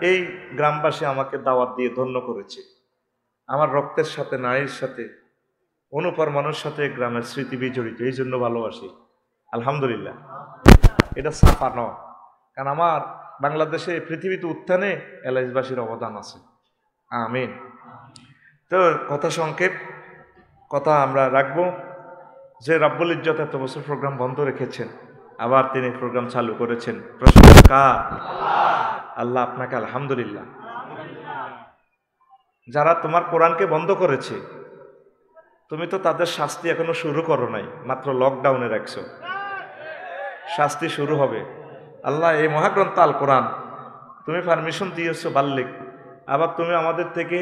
এই গ্রামবাসী আমাকে দাওয়াত দিয়ে ধন্য করেছে। আমার রক্তের সাথে, নারীর সাথে, অনুপরমাণুর সাথে গ্রামের স্মৃতি বিজড়িত, এই জন্য ভালোবাসি। আলহামদুলিল্লাহ। এটা সাফা নয়, কারণ আমার বাংলাদেশে পৃথিবীতে উত্থানে এলাইসবাসীর অবদান আছে। আমিন। তো কথা সংক্ষেপ, কথা আমরা রাখবো যে রাব্বুল ইজ্জত এত বছর প্রোগ্রাম বন্ধ রেখেছেন, আবার তিনি প্রোগ্রাম চালু করেছেন। প্রশংসা কার? আল্লাহ। আপনাকে আলহামদুলিল্লাহ। যারা তোমার কোরআনকে বন্ধ করেছে, তুমি তো তাদের শাস্তি এখনো শুরু করো নাই, মাত্র লকডাউনে রাখছো। শাস্তি শুরু হবে। আল্লাহ, এই মহাগ্রন্থ আল কোরআন তুমি পারমিশন দিয়েছো বাল্লিক, আবার তুমি আমাদের থেকে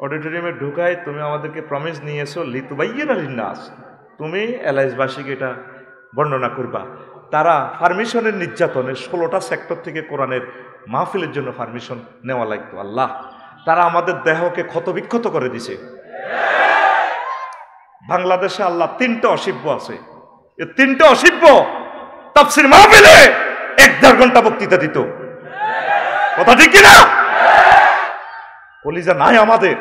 অডিটোরিয়ামে ঢুকায় তুমি আমাদেরকে প্রমিস নিয়েছো লিতুবাইয়িনা লিন্নাস, তুমি এলাইসবাসীকে এটা বর্ণনা করবা। তারা পারমিশনের নির্যাতনে 16টা সেক্টর থেকে কোরআনের মাহফিলের জন্য পারমিশন নেওয়া লাগতো। আল্লাহ, তারা আমাদের দেহকে ক্ষতবিক্ষত করে দিছে। বাংলাদেশে আল্লাহ 3টে অসিব্য আছে। এই 3টে অসিব্য তাফসীর মাহফিলে 1-1.5 ঘন্টা বক্তৃতা দিত। কথা ঠিক কিনা? কলিজা নাই আমাদের।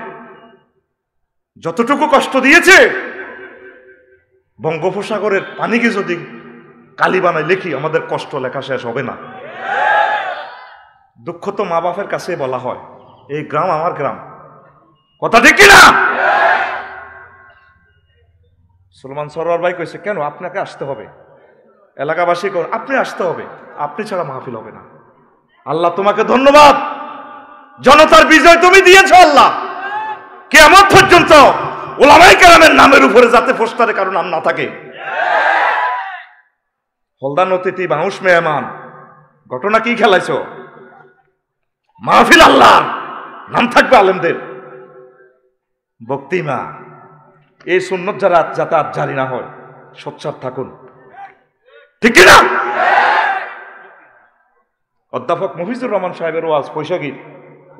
যতটুকু কষ্ট দিয়েছে, বঙ্গোপসাগরের পানিকে যদি কালি বানায় লিখি, আমাদের কষ্ট লেখা শেষ হবে না। দুঃখ তো মা বাপের কাছে বলা হয়, এই গ্রাম আমার গ্রাম। কথা ঠিক কিনা? সুলমান সরোয়ার ভাই কইছে, কেন আপনাকে আসতে হবে? এলাকাবাসী আপনি আসতে হবে, আপনি ছাড়া মাহফিল হবে না। আল্লাহ তোমাকে ধন্যবাদ, জনতার বিজয় তুমি দিয়েছো। আল্লাহ, কিয়ামত পর্যন্ত উলামায়ে কেরামের নামের উপরে যাতে পোস্টারে কারো নাম না থাকে। হলদান অতিথি, বাউশ মেহমান, ঘটনা কি খেলাইছো? মাহফিল আল্লাহর, নাম থাকবে আলেমদের। বক্তিমা, এই সুন্নত যাতে আর জারি না হয়, সোচ্চার থাকুন। ঠিক কিনা? অধ্যাপক মফিজুর রহমান সাহেবের ওয়াজ, পয়সাগীর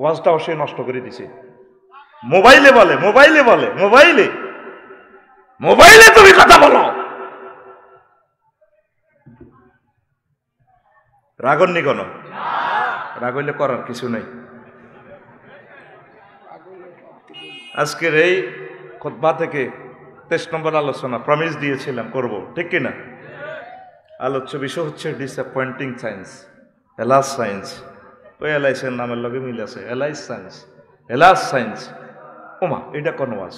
ওয়াজটাও সে নষ্ট করে দিছে। মোবাইলে বলে, মোবাইলে বলে, মোবাইলে মোবাইলে তুমি কথা বলো। রাগন্নি কোন? রাগ হইলে করার কিছু নেই। আজকের এই খুতবা থেকে 23 নম্বর আলোচনা প্রমিস দিয়েছিলাম করব, ঠিক কিনা? আলোচ্য বিষয় হচ্ছে ডিসঅ্যাপয়েন্টিং সায়েন্স, এলাস সায়েন্স। ওই এলাইসের নামের লগে মিল আছে, এলাইস সায়েন্স, এলাস সায়েন্স। ওমা, এটা কোন ওয়াজ?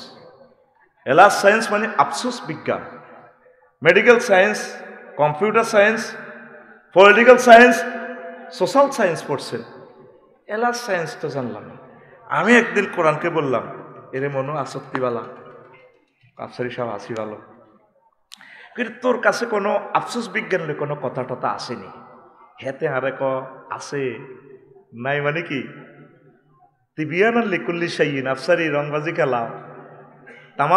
এলাস সায়েন্স মানে আফসোস বিজ্ঞান। Medical science, computer science, political science, social science পড়ছেন, এলাস সায়েন্স তো জানলাম না। আমি একদিন কোরআনকে বললাম, এরে মনো আসক্তিওয়ালা, আফসারি সাহেব আসি ভালো, কিন্তু তোর কাছে কোনো আফসোস বিজ্ঞানের কোনো কথা টথা আসেনি। হেতে আরে ক আছে নাই মানে কি? তিবিয়ানাল লিকুল্লি শাইইন, আফসারি রংবাজি খেলা, তাম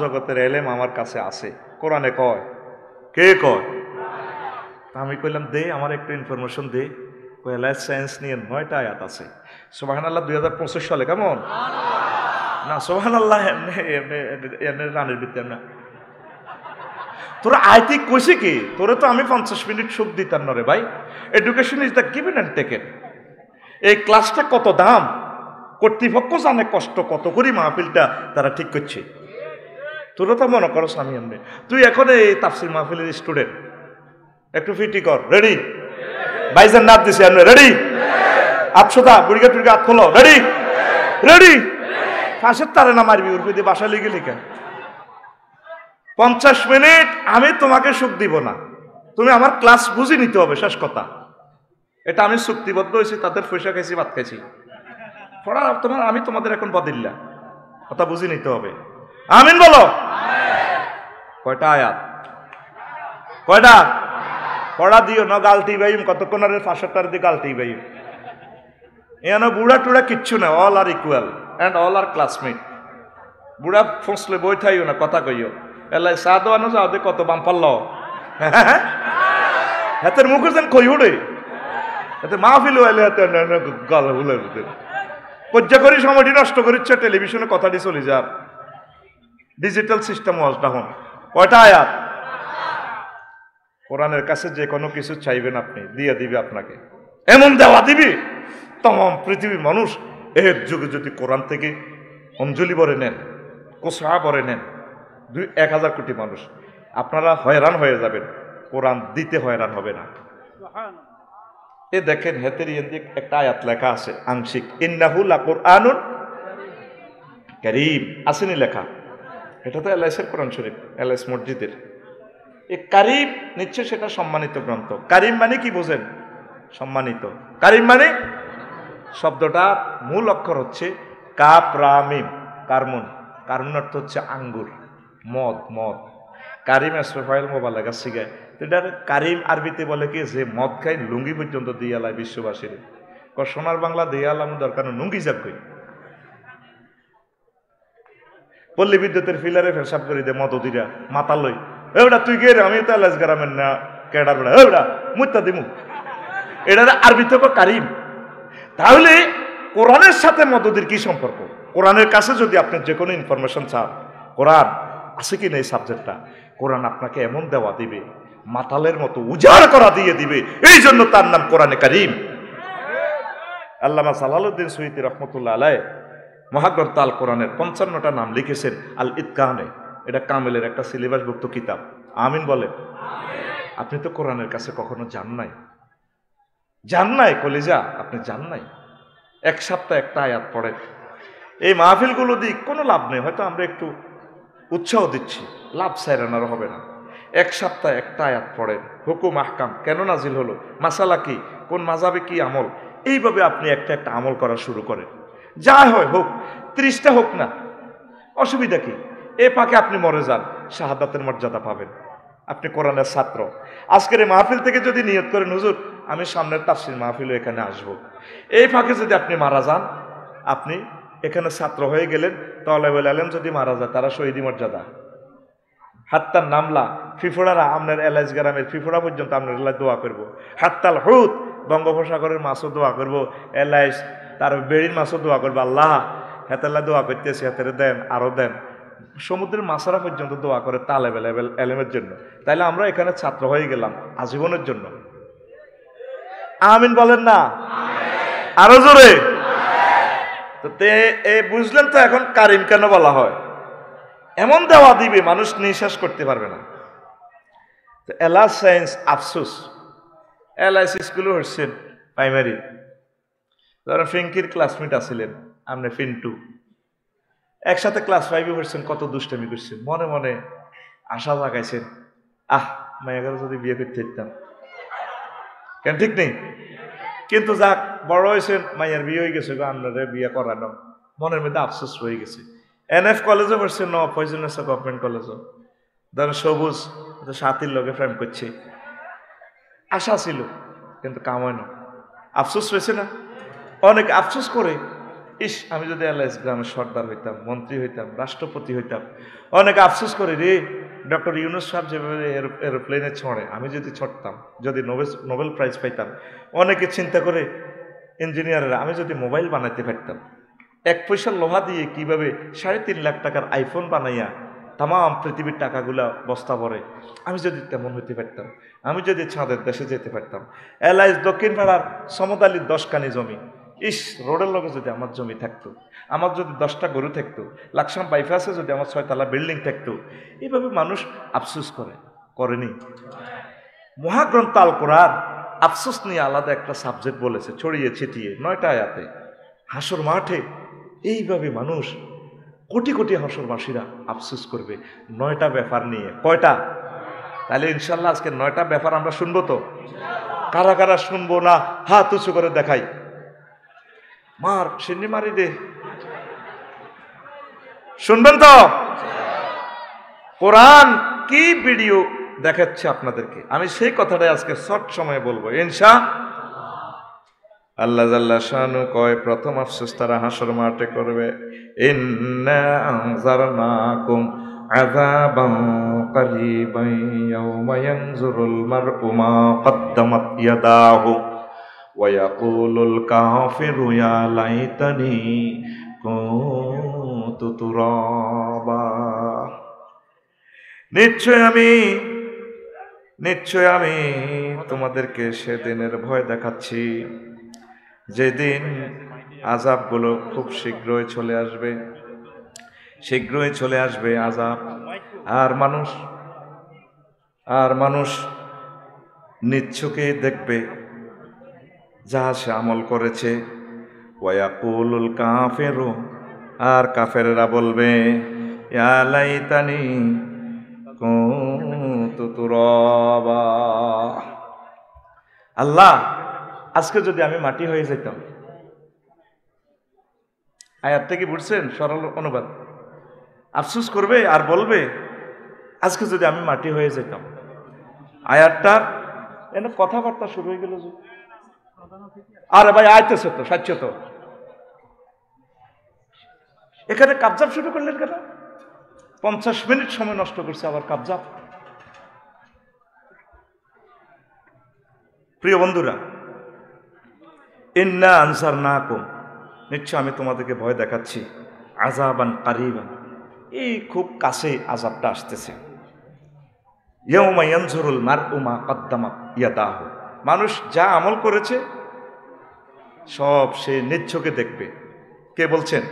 জগতের এলেম আমার কাছে আছে। কোরআনে কয়, কে কয়? আমি কইলাম দে, আমার একটু ইনফরমেশন দে। লাইফ সায়েন্স নিয়ে 9টা আয়াত আছে। সুবহানাল্লাহ 2025 সালে, কেমন না? সুবহানাল্লাহ রানের ভিতরে না। তোরা আইতি কইছে কি? তোরে তো আমি 50 মিনিট সুখ দিতাম না রে ভাই। Education is the given and taken. এই ক্লাসটা কত দাম, কর্তৃপক্ষ জানে কষ্ট কত করি মাহফিলটা তারা ঠিক করছে। তোরা তো মনে করো আমি এমনি। তুই এখন এই তাফসীর মাহফিলের স্টুডেন্ট, একটু ফিটি কর। রেডি? বাইজের নাচ দিছে, আপনি রেডি? আটশোটা বুড়িগা টুড়িগা হাত খোলো। রেডি? রেডি? ফাঁসের তারে না মারবি, উর্ফি দিয়ে বাসা লিখে লিখে 50 মিনিট আমি তোমাকে সুখ দিব না, তুমি আমার ক্লাস বুঝে নিতে হবে, শেষ কথা। এটা আমি চুক্তিবদ্ধ হয়েছি, তাদের পয়সা খাইছি, ভাত খাইছি। পড়া তোমার, আমি তোমাদের এখন বদিল্লা, কথা বুঝে নিতে হবে। আমিন বলো। কয়টা আয়াত? কয়টা? পড়া দিও না গালতি বাইম, কতক্ষণ আর 500টার দিয়ে গালতি বাইম। এখানে বুড়া টুড়া কিচ্ছু না, all are equal and all are classmate. বুড়া ফসলে বই থাইও না, কথা কইও। এলাই চা দেওয়ানো যাও দে, কত বাম পারল হাতের মুখে যেন কই উড়ে, এতে মাহফিল হইলে হাতে গাল হুলে পর্যা করি, সময়টি নষ্ট করিচ্ছে, টেলিভিশনে কথাটি চলে যার ডিজিটাল সিস্টেম ওয়াজটা হন। কয়টা আয়াত? কোরআনের কাছে যে কোনো কিছু চাইবেন আপনি, দিয়ে দিবে আপনাকে, এমন দেওয়া দিবি तमाम পৃথিবীর মানুষ এর যুগে যদি কোরআন থেকে অঞ্জলি ভরে নেন, কোসা ভরে নেন, 1,000 কোটি মানুষ, আপনারা হয়রান হয়ে যাবেন, কোরআন দিতে হয়রান হবে না। এ দেখেন হেতের ইন্দিক একটা আয়াত লেখা আছে আংশিক, ইন্নাহু লাকুরআনুন কারীম, আসেনি লেখা, এটা তো এলআইসের কোরআন শরীফ, এলআইস মসজিদের। এ কারীম নিশ্চয় সেটা সম্মানিত গ্রন্থ। কারীম মানে কি বোঝেন? সম্মানিত। কারীম মানে শব্দটার মূল অক্ষর হচ্ছে কাপ রা মিম, কারমুন। কারমুন অর্থ হচ্ছে আঙ্গুর, মদ, মদ। কারিম আসফাইল মোবালেগা শিখায়, এটার কারিম আরবিতে বলে কি, যে মদ খাই লুঙ্গি পর্যন্ত দিয়ে আলায় বিশ্ববাসীর। সোনার বাংলা দিয়ে আলাম দরকার লুঙ্গি যাক কই, পল্লী বিদ্যুতের ফিলারে ফেসাব করে দে মদদিরা মাথা লই, এওটা তুই কে রে, আমি তো এলাস গ্রামের না কেডার বেড়া, এওটা মুত্তা দিমু, এটা আরবিতে কারিম। তাহলে কোরআনের সাথে মদদির কি সম্পর্ক? কোরআনের কাছে যদি আপনি যে কোনো ইনফরমেশন চান, কোরআন আছে কি না এই সাবজেক্টটা, কোরআন আপনাকে এমন দেওয়া দিবে, মাতালের মতো উজাড় করা দিয়ে দিবে। এই জন্য তার নাম কোরআনে কারীম। আল্লামা সালালউদ্দিন সুয়ুতী রহমতুল্লাহ আলাইহ মহাগ্রন্থ আল কোরআনের 55টা নাম লিখেছেন আল ইতকানে। এটা কামেলের একটা সিলেবাসভুক্ত কিতাব। আমিন বলে। আপনি তো কোরআনের কাছে কখনো যান নাই, যান নাই কলিজা, আপনি যান নাই। এক সপ্তাহ একটা আয়াত পড়েন। এই মাহফিলগুলো দিক কোনো লাভ নেই, হয়তো আমরা একটু উৎসাহ দিচ্ছি, লাভ সাইরানার হবে না। এক সপ্তাহ একটা আয়াত পড়েন, হুকুম আহকাম কেন নাজিল হলো, মাসালা কি, কোন মাযাবে কি আমল, এইভাবে আপনি একটা একটা আমল করা শুরু করেন। যা হয় হোক, 30টা হোক না, অসুবিধা কি? এ ফাঁকে আপনি মরে যান, শাহাদাতের মর্যাদা পাবেন। আপনি কোরআনের ছাত্র। আজকের এই মাহফিল থেকে যদি নিয়ত করেন, হুজুর আমি সামনের তাফসীর মাহফিলে এখানে আসব, এই ফাঁকে যদি আপনি মারা যান, আপনি এখানে ছাত্র হয়ে গেলেন। তালেবুল ইলম যদি মারা যায়, তারা শহীদি মর্যাদা। হাত্তার নামলা ফিফোড়ারা, আপনার এলাইস গ্রামের ফিফোড়া পর্যন্ত আপনার এলাকায় দোয়া করবো। হাত্তাল হুত, বঙ্গোপসাগরের মাছও দোয়া করবো, এলাইস তার বেড়ির মাছও দোয়া করবো, আল্লাহ হেতাল্লা দোয়া করতেছি, হাতের দেন, আরও দেন। সমুদ্রের মাছারা পর্যন্ত দোয়া করে তালেবুল ইলমের জন্য। তাইলে আমরা এখানে ছাত্র হয়ে গেলাম আজীবনের জন্য। আমিন বলেন না? আরো জোরে। তো বুঝলেন তো এখন কারিম কেন বলা হয়? এমন দেওয়া দিবে মানুষ নিঃশ্বাস করতে পারবে না। তো এলাস সায়েন্স আফসোস, এলআইস স্কুলে হচ্ছেন প্রাইমারি, ধরেন ফিঙ্কির ক্লাসমেট আসছিলেন, আপনি ফিন্টু, একসাথে ক্লাস 5-এ হচ্ছেন, কত দুষ্টামি করছেন, মনে মনে আশা জাগাইছেন, মায়াগার যদি বিয়ে করতে দিতাম, কেন ঠিক নেই? কিন্তু যাক, বড় হয়েছেন, মাইয়ার বিয়ে হয়ে গেছে, আপনাদের বিয়ে করানো, মনের মধ্যে আফসোস রয়ে গেছে। NF কলেজে পড়ছে, ফয়জুন্নেসা গভর্নমেন্ট কলেজও, ধরেন সবুজ সাথীর লোকে প্রেম করছে, আশা ছিল কিন্তু কামায় না, আফসোস রয়েছে না? অনেক আফসোস করে, ইস আমি যদি এলআইস গ্রামের সর্দার হইতাম, মন্ত্রী হইতাম, রাষ্ট্রপতি হইতাম। অনেক আফসোস করে, রে ডক্টর ইউনূস সাহেব যেভাবে এরোপ্লেনে ছড়ে, আমি যদি ছড়তাম, যদি নোবেল প্রাইজ পাইতাম। অনেকে চিন্তা করে ইঞ্জিনিয়াররা, আমি যদি মোবাইল বানাইতে পারতাম, 1 পয়সার লোহা দিয়ে কিভাবে 3.5 লাখ টাকার আইফোন বানাইয়া তাম পৃথিবীর টাকাগুলা বস্তা ভরে, আমি যদি তেমন হইতে পারতাম, আমি যদি ছাদের দেশে যেতে পারতাম। এলআইস দক্ষিণ পাড়ার সমদালির 10 কানি জমি, ইস রোডের লগে যদি আমার জমি থাকতো, আমার যদি 10টা গরু থাকতো, লাকসাম বাইপাসে যদি আমার 6 তলা বিল্ডিং থাকতো। এইভাবে মানুষ আফসোস করেনি। মহাগ্রন্থ আল কোরআন আফসোস নিয়ে আলাদা একটা সাবজেক্ট বলেছে, ছড়িয়ে ছিটিয়ে 9টা আয়াতে। হাসর মাঠে এইভাবে মানুষ কোটি কোটি হাসরবাসীরা আফসোস করবে 9টা ব্যাপার নিয়ে। কয়টা? তাহলে ইনশাল্লাহ আজকে 9টা ব্যাপার আমরা শুনবো তো? কারা কারা শুনবো না হাত উঁচু করে দেখাই। মার সিন্নি মারি দে, শুনবেন তো? কোরআন কি ভিডিও দেখাচ্ছে আপনাদেরকে, আমি সেই কথাটাই আজকে শর্ট সময়ে বলবো ইনশাআল্লাহ। আল্লাহ জাল্লা শানু কয়, প্রথম আফসোস তারা হাসর মাঠে করবে, ইন্না আনজারনাকুম আযাবান করিবান ইয়াওমা ইয়ানজুরুল মার'উ মা কদ্দামাত ইয়াদাহু ওয়া ইয়াকুলুল কাফিরু ইয়া লাইতানি কুনতু তুরাবা। নিশ্চয় আমি তোমাদেরকে সেদিনের ভয় দেখাচ্ছি যেদিন আযাবগুলো খুব শীঘ্রই চলে আসবে, শীঘ্রই চলে আসবে আযাব। আর মানুষ নিচ্ছকে দেখবে যা সে আমল করেছে। ওয়ায়াকুলুল কাফিরু, আর কাফেররা বলবে ইয়া লাইতানি কুনতু তুরাবা, আল্লাহ আজকে যদি আমি মাটি হয়ে যেতাম। আয়াতটা কি বুঝছেন? সরল অনুবাদ। আফসোস করবে আর বলবে আজকে যদি আমি মাটি হয়ে যেতাম। আয়াতটার এনে কথাবার্তা শুরু হয়ে গেল যে, আরে ভাই আইতেছে তো সাচ্য তো, এখানে কাবজাব শুরু করলেন কেন? 50 মিনিট সময় নষ্ট করছে আবার কাবজাব। প্রিয় বন্ধুরা, ইন্না আনসারনাকুম, নিশ্চয় আমি তোমাদেরকে ভয় দেখাচ্ছি, আযাবান কারীবান, এই খুব কাছে আযাবটা আসতেছে। ইয়াউমা ইয়ানজুরুল মারউ মা কদ্দামাত ইয়াদাহু, মানুষ যা আমল করেছে সব সে নিচ্ছকে দেখবে। কে বলছেন?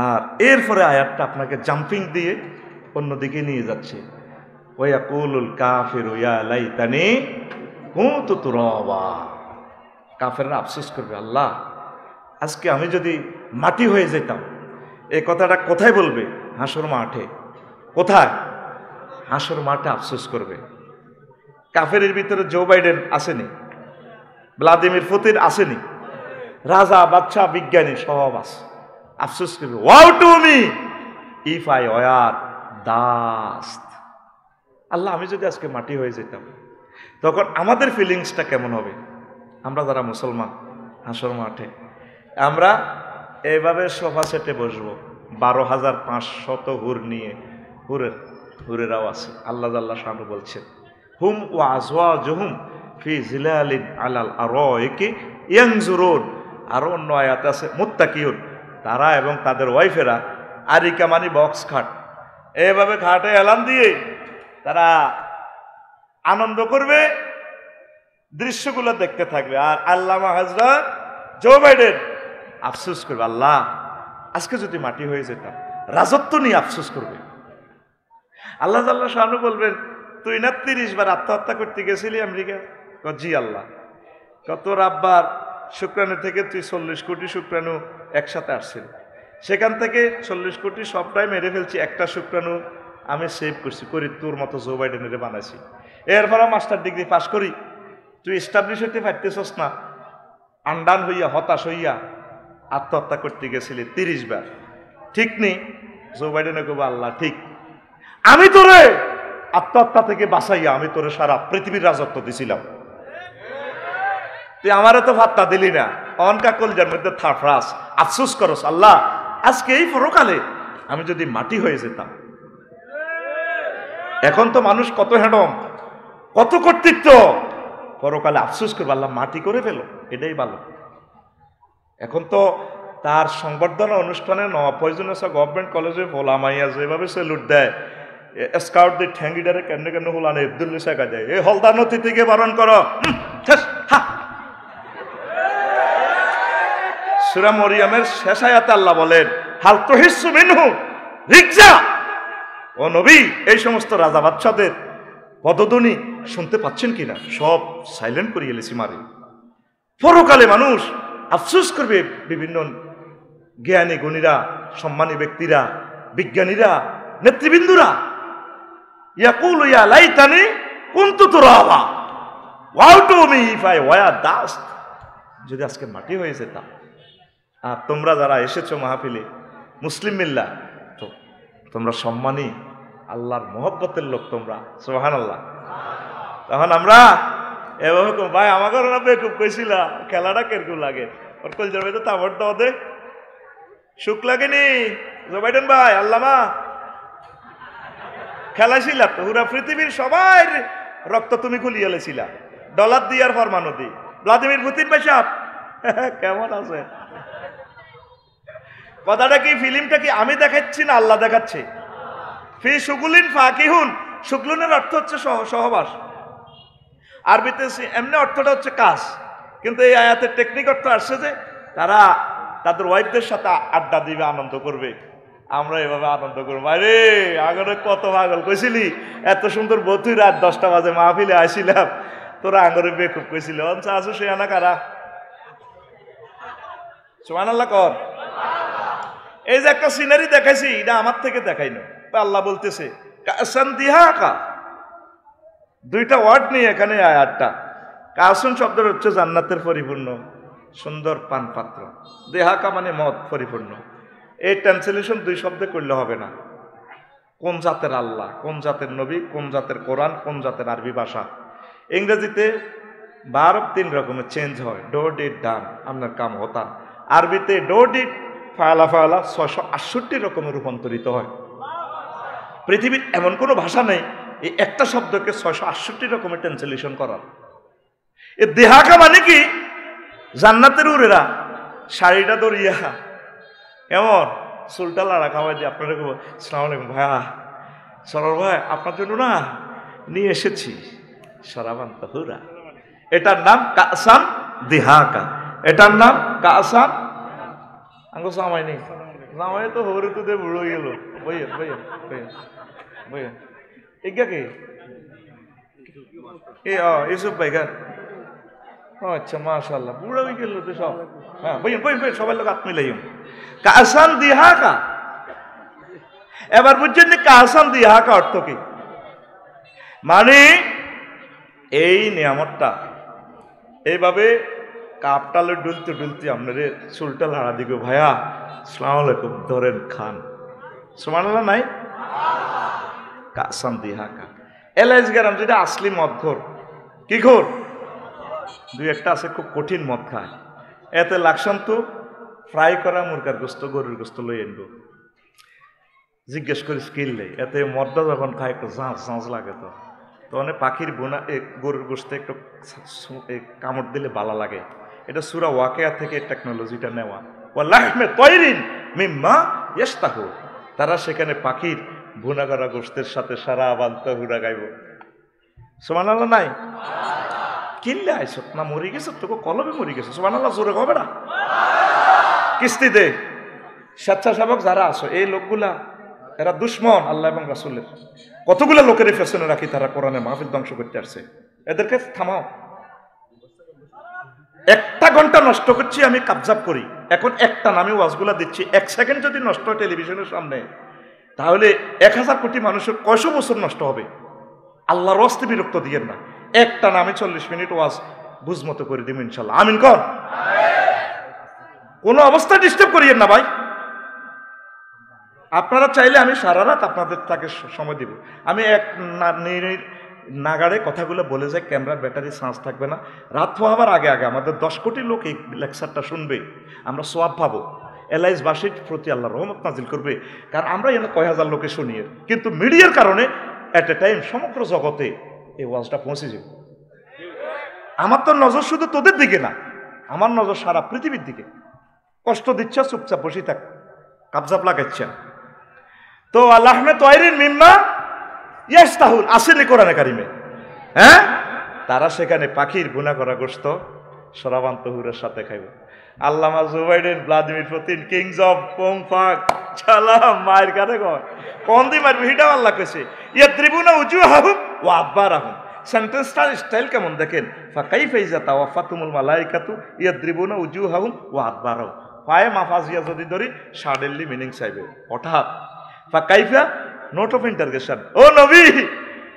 আর এরপরে আয়াতটা আপনাকে জাম্পিং দিয়ে অন্যদিকে নিয়ে যাচ্ছে। ওয়ায়াকুলুল কাফিরু ইয়া লাইতানি কুনতু তুরাবা, কাফেররা আফসোস করবে, আল্লাহ আজকে আমি যদি মাটি হয়ে যেতাম। এই কথাটা কোথায় বলবে? হাসর মাঠে। কোথায়? হাসর মাঠে আফসোস করবে। কাফেরের ভিতরে জো বাইডেন আসেনি, ভ্লাদিমির পুতিন আসেনি, রাজা বাদশা বিজ্ঞানী সব আছে। আফসোস করবে, woe to me if I were dust, আল্লাহ আমি যদি আজকে মাটি হয়ে যেতাম। তখন আমাদের ফিলিংসটা কেমন হবে? আমরা যারা মুসলমান, হাসর মাঠে আমরা এইভাবে সোফা সেটে বসবো, 12,500 হুর নিয়ে, হুরেরাও আছে। আল্লাহ জাল্লা শানু বলছেন, হুম ওয়া আজওয়াজুহুম ফি জিলালিন আলাল আরাইকি ইয়ানজুরুন। আরো অন্য আয়াত আছে মুত্তাকিউন, তারা এবং তাদের ওয়াইফেরা আরিকা মানে বক্স খাট, এইভাবে খাটে এলান দিয়ে তারা আনন্দ করবে, দৃশ্যগুলো দেখতে থাকবে। আর আল্লামা হযরত জো বাইডেন আফসোস করবে, আল্লাহ আজকে যদি মাটি হয়ে যেতাম। রাজত্ব নিয়ে আফসোস করবে। আল্লাহ জাল্লা শানু বলবেন, তুই না 30 বার আত্মহত্যা করতে গেছিলি আমেরিকা? জি আল্লাহ। কত রাব্বার শুক্রাণু থেকে তুই 40 কোটি শুক্রাণু একসাথে আসছিল, সেখান থেকে 40 কোটি সবটাই মেরে ফেলছি, একটা শুক্রাণু আমি সেভ করছি, করি তোর মতো জো বাইডেনের বানাইছি। এরপরে মাস্টার ডিগ্রি পাস করি, তুই এস্টাবলিশ হইতে পারতেছস না, আন্ডান হইয়া হতাশ হইয়া আত্মহত্যা করতে গেছিলি 30 বার। ঠিক নেই? জো বাইডেনে কব, আল্লাহ ঠিক, আমি তোরে আত্মহত্যা থেকে বাঁচাইয়া আমি তোরে সারা পৃথিবীর রাজত্ব দিছিলাম, তুই আমারে তো ভাত্তা দিলি না। অনকা কলজার মধ্যে থাফরাস আফসোস করস, আল্লাহ আজকে এই পরকালে আমি যদি মাটি হয়ে যেতাম। এখন তো মানুষ কত হ্যাডম, কত কর্তৃত্ব, পরকালে আফসোস করবে, আল্লাহ মাটি করে ফেলো, এটাই ভালো। এখন তো তার সংবর্ধনা অনুষ্ঠানে প্রয়োজন আছে গভর্নমেন্ট কলেজে ভোলামাইয়া যেভাবে সেলুট দেয়, স্কাউট দিয়ে ঠ্যাঙ্গিডারে কেমনে কেমনে হোলানে আব্দুল্লি শেখা যায়, এই হলদার নথি থেকে বারণ করো। সূরা মরিয়মের শেষ আয়াতে আল্লাহ বলেন, হাল তুহিসসু মিনহু রিকজা, ও নবী এই সমস্ত রাজা বাদশাদের পদধ্বনি শুনতে পাচ্ছেন কিনা? সব সাইলেন্ট করিয়ে এলেছি মারে। পরকালে মানুষ আফসোস করবে, বিভিন্ন জ্ঞানী গুণীরা, সম্মানী ব্যক্তিরা, বিজ্ঞানীরা, নেতৃবৃন্দুরা, ইয়াকুলু ইয়া লাইতানি কুনতু তুরাবা woe to me if I were dust, যদি আজকে মাটি হয়ে যেতাম। আর তোমরা যারা এসেছো মাহফিলে, মুসলিম মিল্লাহ, তো তোমরা সম্মানী, আল্লাহর মহব্বতের লোক তোমরা, সুবহানাল্লাহ। তখন আমরা এভাবে ভাই আমাকে না বেকুব কইছিলা, খেলাটা কেরকম লাগে, ওর কল যাবে তো তাবর দাও দে, সুখ লাগেনি জো বাইডেন ভাই, আল্লামা খেলাইছিলা তো, পুরা পৃথিবীর সবাই রক্ত তুমি খুলিয়ে এলেছিলা, ডলার দিয়ে আর ফরমানো দি। ভ্লাদিমির পুতিন ভাই সাহেব কেমন আছে? কথাটা কি, ফিল্মটা কি আমি দেখাচ্ছি না আল্লাহ দেখাচ্ছে? ফি শুগুলিন ফাকিহুন, শুগলুনের অর্থ হচ্ছে সহবাস, আরবিতে এমনি অর্থটা হচ্ছে কাজ, কিন্তু এই আয়াতের টেকনিক অর্থ আসছে যে তারা তাদের ওয়াইফদের সাথে আড্ডা দিবে, আনন্দ করবে। আমরা এভাবে আনন্দ করবো। আরে আগরে কত পাগল কইছিলি, এত সুন্দর বতুই রাত 10টা বাজে মাহফিলে আসিলাম, তোরা আঙরে বেকুব কইছিল, অঞ্চা আসো সে আনা কারা। সুবহানাল্লাহ কর। এই যে একটা সিনারি দেখাইছি, এটা আমার থেকে দেখাই না, আল্লাহ বলতেছে কাসান দিহাকা, দুইটা ওয়ার্ড নিয়ে এখানে আয়াতটা। কাসুন শব্দের হচ্ছে জান্নাতের পরিপূর্ণ সুন্দর পান পাত্র, দেহাকা মানে মদ পরিপূর্ণ। এই ট্রান্সলেশন দুই শব্দে করলে হবে না। কোন জাতের আল্লাহ, কোন জাতের নবী, কোন জাতের কোরআন, কোন জাতের আরবি ভাষা। ইংরেজিতে ভার্ব 3 রকমের চেঞ্জ হয়, ডো ডিড ডান, আপনার কাম হতা। আরবিতে ডো ডিড ফায়ালা ফায়ালা 668 রকমের রূপান্তরিত হয়। পৃথিবীর এমন কোনো ভাষা নেই এই একটা শব্দকে 668 রকমের ট্রান্সলেশন করার। এ দেহাকা মানে কি, জান্নাতের উরেরা শাড়িটা দরিয়া এমন চুলটা লাড়া খাওয়াই দিয়ে আপনারা আসসালামু আলাইকুম ভাইয়া, সরল ভাই আপনার জন্য না নিয়ে এসেছি শরাবান তাহুরা। এটার নাম কাসান দিহাকা, এটার নাম কাসান আঙ্গো সামাই নেই, সামাই তো হরে তো দে বুড়ো গেল। বইয়া বইয়া বইয়া বইয়া এগা কে ইউসুফ ভাই গান। আচ্ছা মাশাআল্লাহ, বুড়ো হয়ে গেল তো সব। হ্যাঁ বইয়া বইয়া বইয়া সবাই লোক হাত মিলাইম। কাসান দিহাকা, এবার বুঝছেন যে কাসান দিহাকা অর্থ কি? মানে এই নিয়ামতটা এইভাবে কাপটালে ডুলতে ডুলতে আপনার চুলটা লাড়া দিবে, ভাইয়া আসসালামু আলাইকুম ধরেন খান। সুবহানাল্লাহ নাই? কাসান দিহাকা। এলাইজ গ্রাম যেটা আসলি মদ ঘোর, কি ঘোর? দুই একটা আছে খুব কঠিন মদ খায়, এতে লাগসান তো ফ্রাই করা মুরগার গোস্ত, গরুর গোস্ত লই আনবো। জিজ্ঞেস করি স্কিল নেই, এতে মদটা যখন খায় একটু ঝাঁঝ ঝাঁঝ লাগে, তো অনেক পাখির বোনা গরুর গোস্তে একটু কামড় দিলে ভালো লাগে। এটা সূরা ওয়াকিয়া থেকে টেকনোলজিটা নেওয়া। ওয়ালাহমে তয়রিন মিম্মা ইয়াশতাহু, তারা সেখানে পাখির ভুনা করা গোস্তের সাথে সারা বান্তাহুরা গাইব। সুবহানাল্লাহ নাই? কিনলে আইস না মরি গেছ, তোকে কলবে মরি গেছে। সুবহানাল্লাহ জোরে হবে না? কিস্তি দে স্বেচ্ছাসেবক যারা আছো, এই লোকগুলা এরা দুশ্মন আল্লাহ এবং রাসূলের। কতগুলো লোকের পেছনে রাখি, তারা কোরআনের মাহফিল ধ্বংস করতে আসছে। এদেরকে থামাও। 1 ঘন্টা নষ্ট করছি আমি, কাবজাব করি। এখন একটা নামে ওয়াজগুলা দিচ্ছি, 1 সেকেন্ড যদি নষ্ট হয় টেলিভিশনের সামনে, তাহলে 1000 কোটি মানুষের কয়শো বছর নষ্ট হবে। আল্লাহর ওয়াস্তে বিরক্ত দিয়েন না। একটা নামে 40 মিনিট ওয়াজ বুঝমতো করে দিব ইনশাল্লাহ। আমিন কর। কোনো অবস্থা ডিস্টার্ব করিয়েন না ভাই। আপনারা চাইলে আমি সারা রাত আপনাদের তাকে সময় দিব। আমি এক নাগাড়ে কথাগুলো বলে যাই, ক্যামেরার ব্যাটারি চার্জ থাকবে না। রাত হওয়ার আগে আগে আমাদের 10 কোটি লোক এই লেকচারটা শুনবে, আমরা সোয়াব পাবো। এলাইসবাসীর প্রতি আল্লাহ রহমত নাজিল করবে, কারণ আমরা এখানে কয় হাজার লোকে শুনি, কিন্তু মিডিয়ার কারণে এট এ টাইম সমগ্র জগতে এই ওয়াজটা পৌঁছে যাবে। আমার তো নজর শুধু তোদের দিকে না, আমার নজর সারা পৃথিবীর দিকে। কষ্ট দিচ্ছ, চুপচাপ বসে থাক, কাবজাব লাগাচ্ছ। তো আল্লাহমে তয়রিন মিম্মা ইয়াশতাহুন আসেনি কোরআনে কারিমে। হ্যাঁ, তারা সেখানে পাখির ভুনা করা গোশত শরাবান তাহুরের সাথে খাইব। আল্লামা Joe Biden, Vladimir Putin, kings of পোংফাক সালাম মায়ের কানে কয় কোন দি মারবে, হিটাও আল্লাহ কইছে ইয়াদ্রিবুনা উজুহাহুম ওয়া আদবারাহুম। সেন্টেন্সটার স্টাইল কেমন দেখেন, ফাকাইফা ইযা তাওয়াফাতুমুল মালাইকাতু ইয়াদ্রিবুনা উজুহাহুম ওয়া আদবারাহুম। পায়ে মাফাজিয়া যদি ধরি সাডেনলি মিনিং চাইবে হঠাৎ। ফাকাইফা নোট অফ ইন্টারগেশন, ও নবী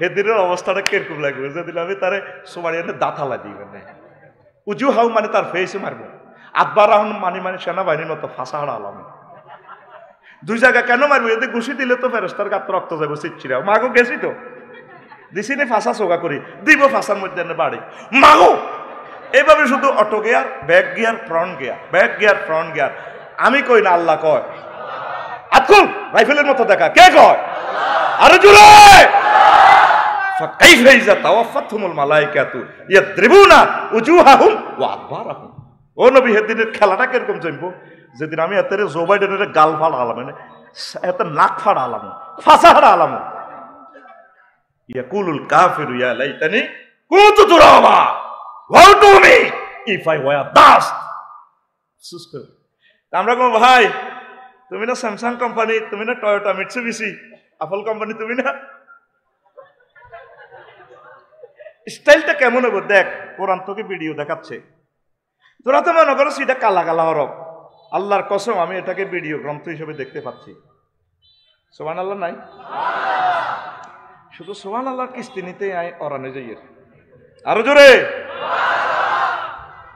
হেদিনের অবস্থাটা কিরকম লাগবে যদি আমি তারে সুমারিয়ানে দাঁতালা দিবেন। উজুহাউ মানে তার ফেসে মারবো, আদবারাহুম মানে সেনাবাহিনীর মতো ফাঁসাহারা আলাম। দুই জায়গা কেন মারবো? এতে ঘুষি দিলে তো ফেরেশতার গাত রক্ত যাবো চিচ্ছিরা। মাগো গেছি তো দিছি নি ফাঁসা চোখা করি দিব, ফাঁসার মধ্যে বাড়ি মাগো। এইভাবে শুধু auto gear, back gear, front gear, back gear, front gear. আমি কই না, আল্লাহ কয়। আতকুল রাইফেলের মতো দেখা, কে কয়? আরো জোরে। ফাকাইফা ইযা তাওয়াফাতুমুল মালাইকাতু ইয়াদ্রিবুনা উজুহাহুম ওয়া আদবারাহুম। ও নবী, হেদিনের খেলাটা কিরকম জানবো? যেদিন আমি এত জো বাইডেনের গাল ফাড়া আলাম, মানে এত নাক ফাড়া আলাম, ফাঁসা হারা আলাম। ইয়াকুলুল কাফিরু ইয়া লাইতানি কুনতু তুরাবা ওয়া তুমি ইফ আই ওয়ার ডাস্ট। আমরা কো ভাই তুমি না স্যামসাং কোম্পানি, তুমি না টয়োটা মিৎসুবিশি, আপেল কোম্পানি তুমি না? স্টাইলটা কেমন হবে দেখ, কোরআন তোকে ভিডিও দেখাচ্ছে, তোরা তো মনে করো সেটা কালা কালা হরফ। আল্লাহর কসম আমি এটাকে ভিডিও গ্রন্থ হিসেবে দেখতে পাচ্ছি। সুবহানাল্লাহ নাই? শুধু সুবহানাল্লাহর কিস্তি নিতে আয় অরানে যাই আরো জোরে।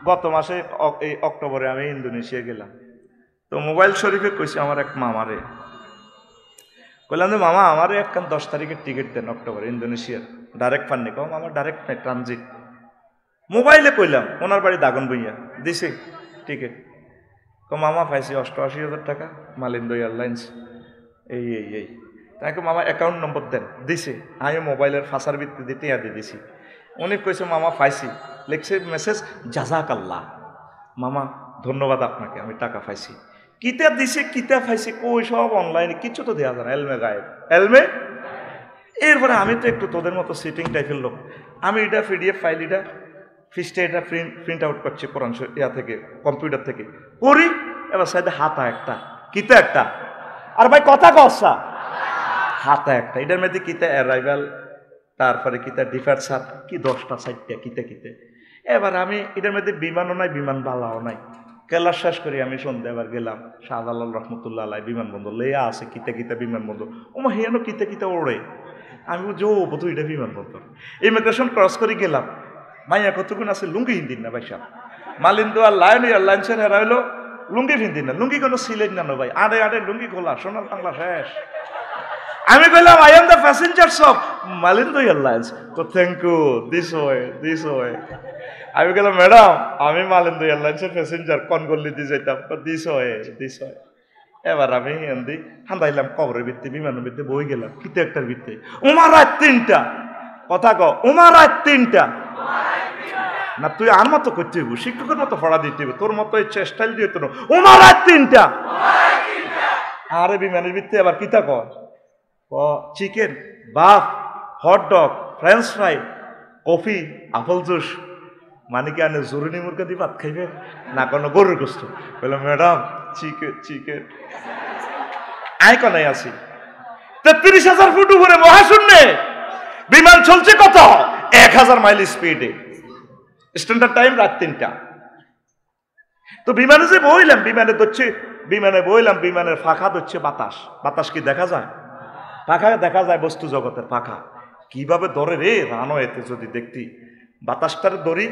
গত মাসে এই অক্টোবরে আমি ইন্দোনেশিয়া গেলাম, তো মোবাইল শরীফে কইছে আমার এক মামারে, কইলাম যে মামা আমারে একখান 10 তারিখের টিকিট দেন অক্টোবরে ইন্দোনেশিয়ার, ডাইরেক্ট ফান্নি। কম আমার ডাইরেক্ট নাই, ট্রানজিট। মোবাইলে কইলাম, ওনার বাড়ি দাগন বইয়া, দিছে টিকিট। কম মামা পাইছি 88,000 টাকা, মালিন্দো এয়ারলাইন্স। এই এই এই তাকে মামা অ্যাকাউন্ট নম্বর দেন, দিছে। আমি মোবাইলের ফাঁসার ভিত্তিতে টিয়া দিয়ে দিছি। উনি কইছে মামা পাইছি, লিখছে মেসেজ জাযাকাল্লাহ, মামা ধন্যবাদ আপনাকে, আমি টাকা পাইছি। কিতা দিছে কিতা পাইছি কই সব অনলাইনে, কিছু তো দেওয়া যায় না, এলমে গায়েব এলমে। এরপরে আমি তো একটু তোদের মতো সিটিং টাইপের লোক, আমি এটা পিডিএফ ফাইল এটা ফিস্টে এটা প্রিন্ট আউট করছি কোরআন ইয়া থেকে, কম্পিউটার থেকে করি। এবার সাইডে হাতা একটা, কিতা একটা, আর ভাই কথা কসা হাতা একটা, এটার মধ্যে কিতা অ্যারাইভাল, তারপরে কিতা ডিপার্চার, কি 10টা 4টা কিতে কিতে। এবার আমি এটার মধ্যে বিমানও নাই, বিমান বালাও নাই। কেলাস শেষ করি আমি সন্ধ্যে এবার গেলাম শাহজালাল রহমতুল্লাহ আলাই বিমানবন্দর, লেয়া আছে কিতে কিতে বিমানবন্দর। ওমা হিয়ানো কিতে কিতে ওড়ে। আমি বলছি ও বধু এটা বিমানবন্দর। ইমিগ্রেশন ক্রস করে গেলাম, মাইয়া কতক্ষণ আছে লুঙ্গি হিন্দিন না ভাই সাহ, মালিন্দো আর লায়ন এয়ারলাইন্সের হেরা হইলো লুঙ্গি ফিন্দিন না, লুঙ্গি কোনো সিলেন না ভাই, আড়ে আড়ে লুঙ্গি খোলা, সোনার বাংলা শেষ। আমি কইলাম I am the passengers of Malindo airlines. তো thank you, this way this way. আমি গেলাম ম্যাডাম আমি মালিন্দো এয়ারলাইন্সের প্যাসেঞ্জার, কনগল্লিতে যেতাম, দিস ওয়ে দিস ওয়ে। এবার আমি হিন্দি হান্দাইলাম কবরের ভিত্তি, বিমানের ভিত্তি বই গেলাম, কিতে একটার ভিত্তি, উমা রাত 3টা, কথা ক উমা রাত 3টা না, তুই আর মতো করতে হইব, শিক্ষকের মতো পড়া দিতে হইব, তোর মতো স্টাইল দিয়ে তো উমা রাত 3টা। আরে বিমানের ভিত্তি আবার কিতা কর, চিকেন, বাফ, hot dog, French fry, coffee, apple juice, মানে কি আনে জরুরি মুরগা দিয়ে ভাত খাইবে না কোনো গরুর গোস্ত? বললাম ম্যাডাম চিকেন চিকেন। আয় কনাই আছি 33,000 ফুট উপরে মহাশূন্যে বিমান চলছে কত, 1000 মাইল স্পিডে, স্ট্যান্ডার্ড টাইম রাত 3টা। তো বিমানে যে বইলাম, বিমানে বইলাম, বিমানের ফাঁকা ধরছে বাতাস, বাতাস কি দেখা যায়? পাখা দেখা যায়, বস্তু জগতের পাখা কিভাবে ধরে রে রানো, এতে যদি দেখতি বাতাসটার দড়ি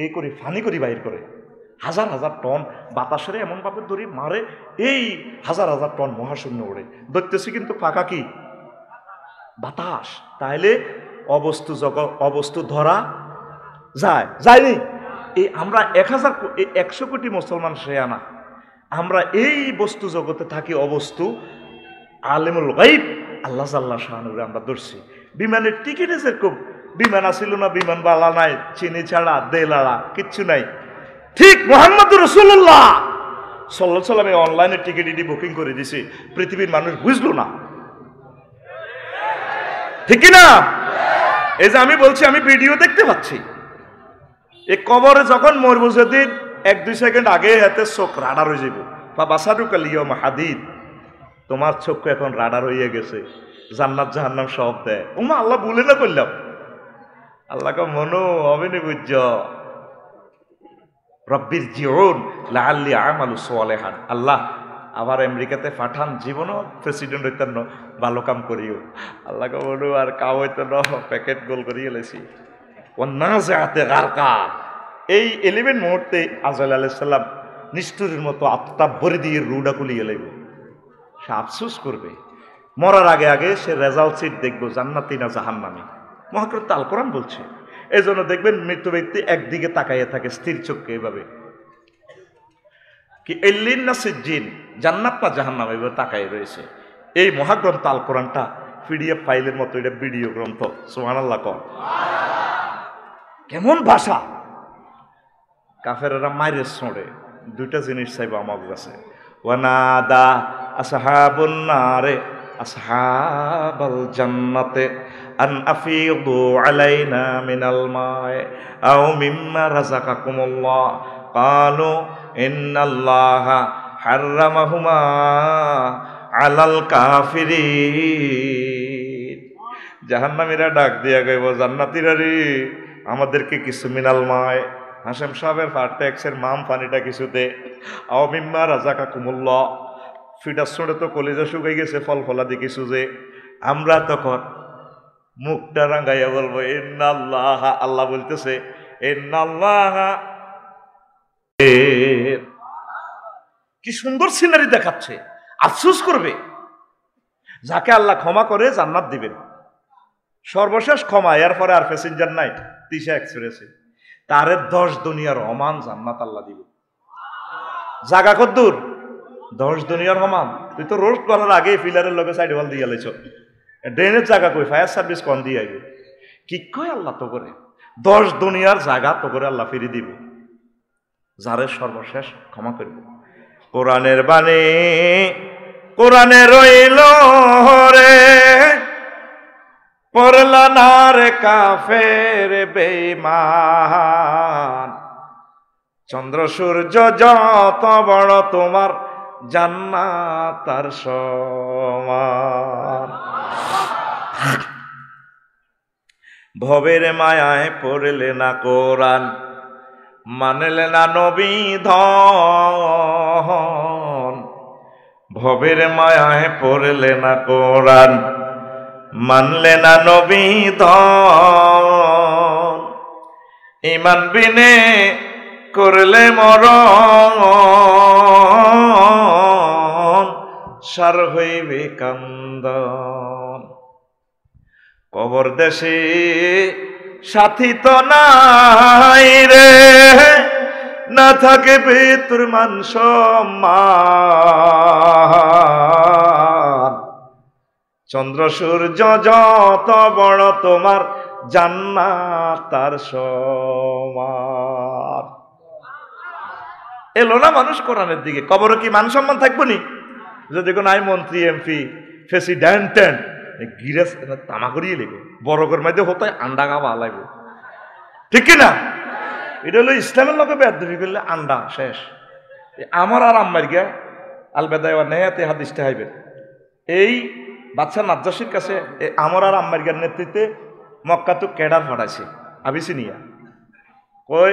এই করি ফানি করি বাইর করে, হাজার হাজার টন বাতাসের এমন ভাবে দড়ি মারে, এই হাজার হাজার টন মহাশূন্য ওড়ে, ধরতেছি কিন্তু ফাঁকা কি বাতাস। তাইলে অবস্তু জগৎ, অবস্তু ধরা যায়, যায়নি। এই আমরা 100 কোটি মুসলমান শেয়ানা, আমরা এই বস্তু জগতে থাকি, অবস্তু আলেমুল গাইব আল্লাহ আল্লাহ শাহানুরে আমরা ধরছি। বিমানের টিকিট যেরকম, বিমান আসিল না, বিমান বালা নাই, চিনি ছাড়া দেলাড়া কিচ্ছু নাই, ঠিক মুহাম্মদুর রাসূলুল্লাহ সাল্লাল্লাহু আলাইহি ওয়াসাল্লাম অনলাইনে টিকিট বুকিং করে দিছে, পৃথিবীর মানুষ বুঝলো না, ঠিক না? এই যে আমি বলছি, আমি ভিডিও দেখতে পাচ্ছি, এই কবরে যখন মরবো যেদিন 1-2 সেকেন্ড আগে হাতে চোখ রাডার হয়ে যাব, বা বাসারুকাল ইয়াউমা হাদিদ, তোমার চক্ষু এখন রাডার হয়ে গেছে, জান্নাত জাহান্নাম সব দেয়। ওমা আল্লাহ বলে না করলাম, আল্লাহকে মনো হবে নি বুঝছ, রব্বির জিউন লাআল্লি আমালু সালিহান, আল্লাহ আবার আমেরিকাতে পাঠান, জীবনও প্রেসিডেন্ট হইতেন না, ভালো কাম করিও। আল্লাহকে মনো আর কাম হইতেন না, প্যাকেট গোল করিয়ে লেছি। ওয়ান্নাজিআতি গারকা, এই 11 মুহূর্তে আজরাইল আলাইহিস সালাম নিষ্ঠুরের মতো আত্মা ভরে দিয়ে রুডা কুলিয়ে লাইব, সে আফসোস করবে, মরার আগে আগে সে রেজাল্ট সিট দেখবো জান্নাতি না জাহান্নামী। মহাগ্রন্থ আল কোরআন বলছে, এই জন্য দেখবেন মৃত্যু ব্যক্তি একদিকে তাকাইয়ে থাকে স্থির চোখে, এভাবে কি এল্লিন না সিজ্জিন, জান্নাত না জাহান্নাম, এভাবে তাকাইয়ে রয়েছে। এই মহাগ্রন্থ আল কোরআনটা পিডিএফ ফাইলের মতো, এটা ভিডিও গ্রন্থ। সুবহানাল্লাহ কর, কেমন ভাষা! কাফেরেরা মাইরে ছোঁড়ে, 2টা জিনিস চাইবো আমার কাছে, ওয়ানাদা আসহাবুন নারে আসহাবাল জান্নাতে আন আফিদু আলাইনা মিনাল মায়ে আও মিম্মা রাযাকাকুমুল্লাহ ক্বালু ইন্নাল্লাহা হাররামাহুমা আলাল কাফিরিন। জাহান্নামীরা ডাক দিয়া কইব, জান্নাতীরা রে, আমাদেরকে কিছু মিনাল মায়, হাশেম সাহেবের ফারটেক্সের মাম পানিটা কিছুতে, আও মিম্মা রাযাকাকুমুল্লাহ, ফিটার ছোড়ে তো কলিজা শুকাই গেছে, ফল ফলাদি কিছু যে, আমরা তখন মুখটা রাঙ্গাইয়া বলবো ইন্নাল্লাহ, আল্লাহ বলতেছে ইন্নাল্লাহ। কি সুন্দর সিনারি দেখাচ্ছে। আফসোস করবে যাকে আল্লাহ ক্ষমা করে জান্নাত দিবেন, সর্বশেষ ক্ষমা, এরপরে আর প্যাসেঞ্জার নাই, তিশা এক্সপ্রেসে তারে 10 দুনিয়ার সমান জান্নাত আল্লাহ দিবে। জাগা কদ্দুর? 10 দুনিয়ার সমান। তুই তো রোস্ট করার আগে ফিলারের লগে সাইড ওয়াল দিয়ে লাইছ, ড্রেনের জায়গা কই, ফায়ার সার্ভিস কন দিয়ে আইবে, কি কয় আল্লাহ তো করে 10 দুনিয়ার জায়গা তো করে আল্লাহ ফিরে দিব, যারে সর্বশেষ ক্ষমা করব। কোরআনের বাণী কোরআনে রইল রে, পড়লা না রে কাফের বেঈমান, চন্দ্র সূর্য যত বড় তোমার জান্নাত তার সমান। ভবের মায়ায় পড়লে না কোরআন, মানলে না নবী ধন, ভবের মায়ায় পড়লে না কোরআন, মানলে না নবী ধন, ঈমান বিনে করলে মরণ, সার হইবে কান্দন। কবর দেশে সাথী তো নাই রে, না থাকে তোর মান সম্মান, চন্দ্র সূর্য যত বড় তোমার জান্নাত তার সমান। এলো না মানুষ কোরআনের দিকে, কবরে কি মান সম্মান থাকবো নি? যদি কোনো আই মন্ত্রী এমপি প্রেসিডেন্ট গিরাস তামা করিয়ে লেগে বড় করে মাঝে হতো আন্ডা খাওয়া লাগবে, ঠিক কিনা? এটা হলো ইসলামের লোকে বেদবি করলে আন্ডা শেষ। আমার আর আম্মার গিয়া আলবেদায় নেহাতে হাদিসটা হাইবে, এই বাচ্চা নাজ্জাসীর কাছে আমার আর আম্মার গিয়ার নেতৃত্বে মক্কা তো ক্যাডার ফাটাইছে আবিসিনিয়া, কই